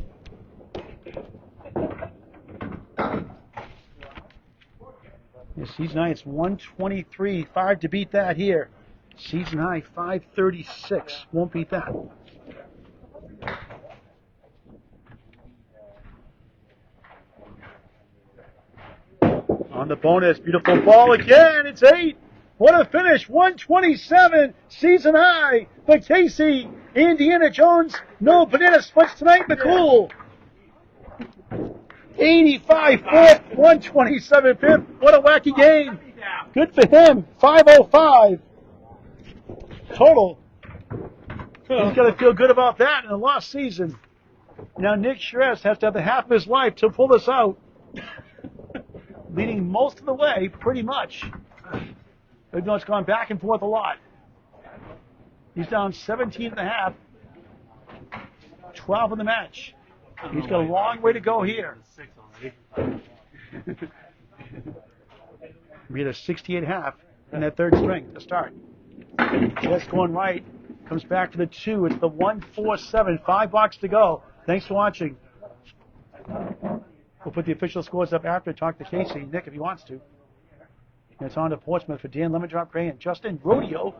His season high, it's 123. 5 to beat that here. Season high, 536. Won't beat that. On the bonus, beautiful ball again. It's 8. What a finish. 127. Season high. For Casey. Indiana Jones. No banana splits tonight. McCoole. 85 4th. 127 5th. What a wacky game. Good for him. 505. Total. He's got to feel good about that in a lost season. Now Nick Charest has to have the half of his life to pull this out. Leading most of the way, pretty much. Even though it's gone back and forth a lot. He's down 17 and a half. 12 in the match. He's got a long way to go here. We had a 68.5 in that third string to start. Just going right. Comes back to the 2. It's the 147. 5 blocks to go. Thanks for watching. We'll put the official scores up after. Talk to Casey, Nick, if he wants to. And it's on to Portsmouth for Dan Lemondrop Gray and Justin Rodeo.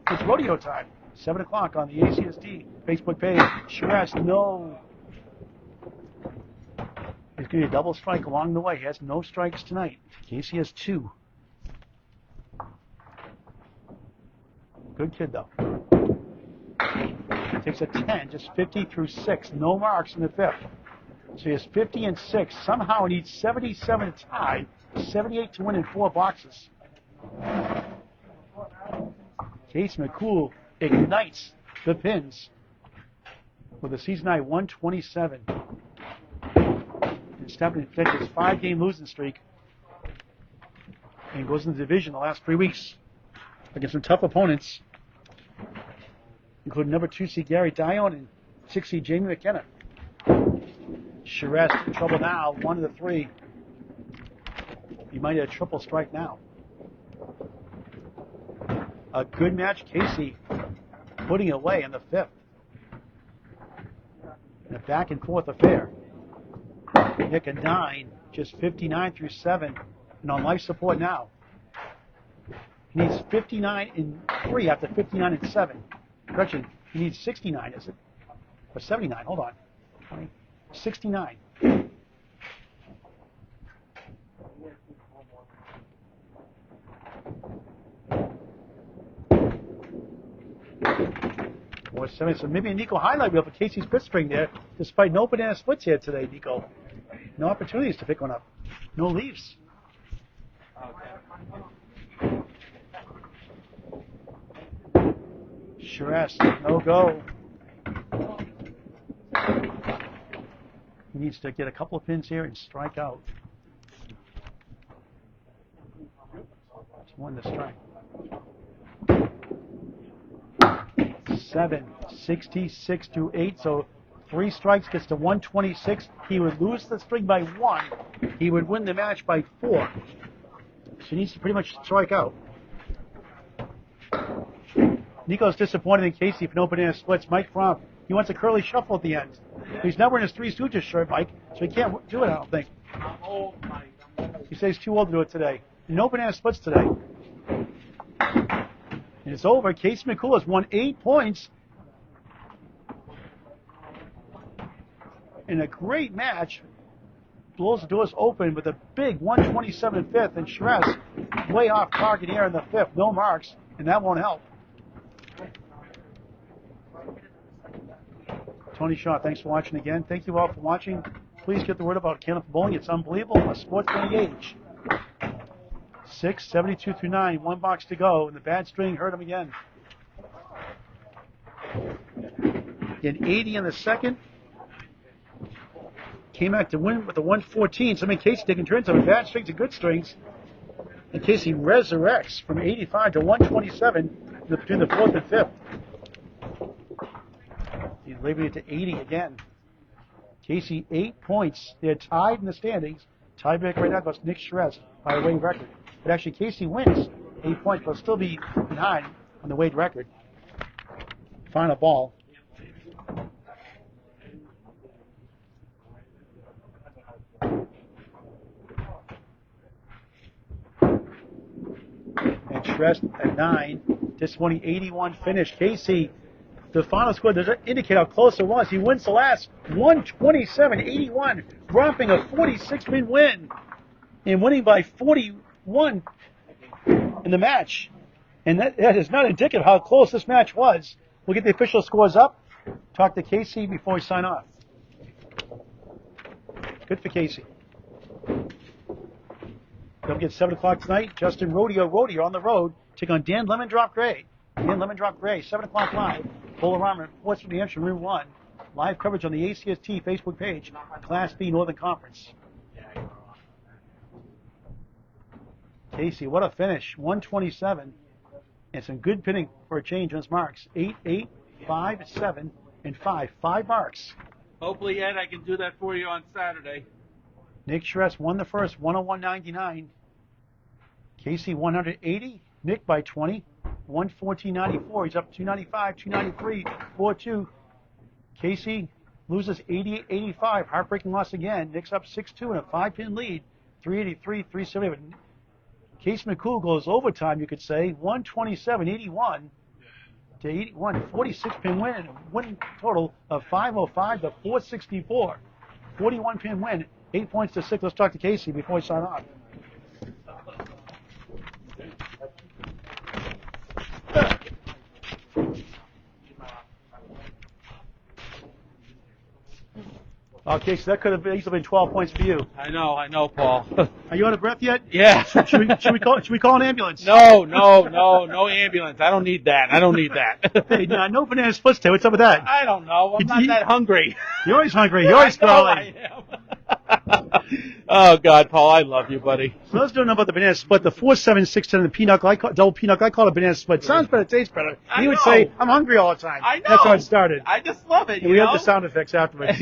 It's rodeo time. 7 o'clock on the ACSD Facebook page. Charest, no. He's going to be a double strike along the way. He has no strikes tonight. Casey has 2. Good kid, though. He takes a 10, just 50 through 6. No marks in the 5th. So he has 50 and 6. Somehow he needs 77 to tie. 78 to win in 4 boxes. Case McCoole ignites the pins with a season high 127. And Stephanie finishes 5-game losing streak and goes into the division the last 3 weeks against some tough opponents, including number 2 seed Gary Dion and 6 seed Jamie McKenna. Charest in trouble now, 1 of the 3. He might have a triple strike now. A good match, Casey putting it away in the 5th. And a back and forth affair. Nick a 9, just 59 through 7, and on life support now. He needs 59 and 3 after 59 and 7. Correction, he needs 69, is it? Or 79, hold on. 20, 69. Or 7, so maybe a Nico highlight reel for Casey's fifth string there, despite no banana splits here today, Nico. No opportunities to pick one up. No leaves. Charest, no go. He needs to get a couple of pins here and strike out. It's 1 to strike. 7, 66 to 8, so 3 strikes, gets to 126. He would lose the string by 1. He would win the match by 4. So he needs to pretty much strike out. Nico's disappointed in Casey for no banana splits. Mike Fromp, he wants a curly shuffle at the end. He's never in his Three Stooges shirt, Mike, so he can't do it, I don't think. I'm old, Mike. He says he's too old to do it today. No banana splits today. And it's over. Casey McCoole has won 8 points in a great match. Blows the doors open with a big 127 in 5th, and Charest way off target here in the 5th. No marks, and that won't help. Tony Shaw, thanks for watching again. Thank you all for watching. Please get the word about Candlepin Bowling. It's unbelievable. A sport to engage. 6, 72 through 9. 1 box to go, and the bad string hurt him again. In 80 in the second. Came back to win with a 114. So, Casey taking turns on bad strings and good strings. And Casey resurrects from 85 to 127 between the 4th and 5th. He's leaving it to 80 again. Casey, 8 points. They're tied in the standings. Tiebreaker right now goes Nick Charest by a Wade record. But actually, Casey wins 8 points, but will still be behind on the Wade record. Final ball. And Charest at 9. Disappointing 81 finish. Casey, the final score doesn't indicate how close it was. He wins the last 127-81, romping a 46-pin win and winning by 41 in the match. And that is not indicative of how close this match was. We'll get the official scores up. Talk to Casey before we sign off. Good for Casey. Don't get 7 o'clock tonight. Justin Rodeo on the road. Take on Dan Lemon Drop Gray. Dan Lemon Drop Gray, 7 o'clock live. Polar Armor, Western New Hampshire, Route 1. Live coverage on the ACST Facebook page. Class B Northern Conference. Casey, what a finish. 127. And some good pinning for a change on his marks. 8, 8, 5, 7, and 5. 5 marks. Hopefully, Ed, I can do that for you on Saturday. Nick Charest won the first, 101.99. Casey, 180. Nick by 20. 114.94. He's up 295, 293, 4-2. Casey loses 88.85. Heartbreaking loss again. Nick's up 6-2 in a 5-pin lead. 383, 370. Casey McCoole goes overtime, you could say. 127.81 to 81. 46-pin win and a win total of 505 to 464. 41-pin win. 8 points to 6. Let's talk to Casey before we sign off. Okay, so that could have easily been 12 points for you. I know, Paul. Are you out of breath yet? Yeah. Should we call an ambulance? No ambulance. I don't need that. Hey, no banana splits today. What's up with that? I don't know. I'm not that hungry. You're always hungry. You're always scrolling. I am. Oh, God, Paul, I love you, buddy. So let's do know about the banana split. The 4, 7, 6, 10, and the peanut, double peanut. I call it a banana split. Sounds better, tastes better. He would say, I'm hungry all the time. I know. That's how it started. I just love it. And we have the sound effects afterwards.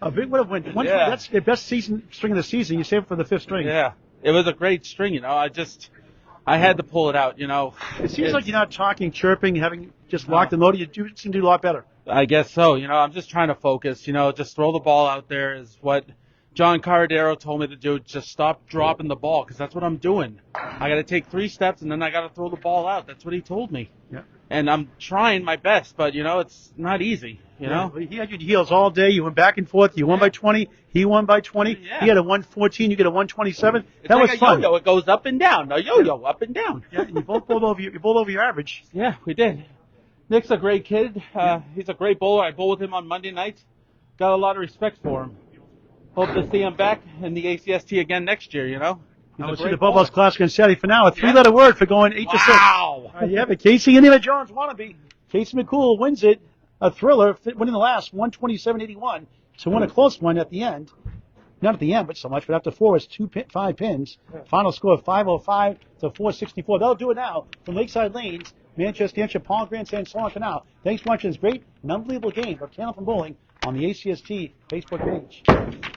A big win. Yeah. That's the best string of the season. You save it for the 5th string. Yeah. It was a great string, I had to pull it out, It seems like you're not talking, chirping, having just locked the motor. You seem to do a lot better. I guess so. I'm just trying to focus. Just throw the ball out there is what John Caradero told me to do. Just stop dropping the ball because that's what I'm doing. I got to take 3 steps and then I got to throw the ball out. That's what he told me. Yeah. And I'm trying my best, but, it's not easy, He had your heels all day. You went back and forth. You won by 20. He won by 20. Yeah. He had a 114. You get a 127. It's that like was a fun. yo-yo. It goes up and down. A yo-yo, up and down. Yeah, and you both bowled over your average. Yeah, we did. Nick's a great kid. He's a great bowler. I bowl with him on Monday nights. Got a lot of respect for him. Hope to see him back in the ACST again next year, I will see the Bubbles Classic on Saturday. For now, a 3-letter word for going 8 to 6. Wow. Yeah, but Casey Indiana Jones wannabe. Casey McCoole wins it. A thriller, winning the last 127.81 to win a close one at the end. Not at the end, but so much. But after 4 was 5 pins. Final score of 505 to 464. That'll do it now from Lakeside Lanes. Manchester, Hampshire, Palm Grandstand, Salon Canal. Thanks for watching this great and unbelievable game of Candlepin Bowling on the ACST Facebook page.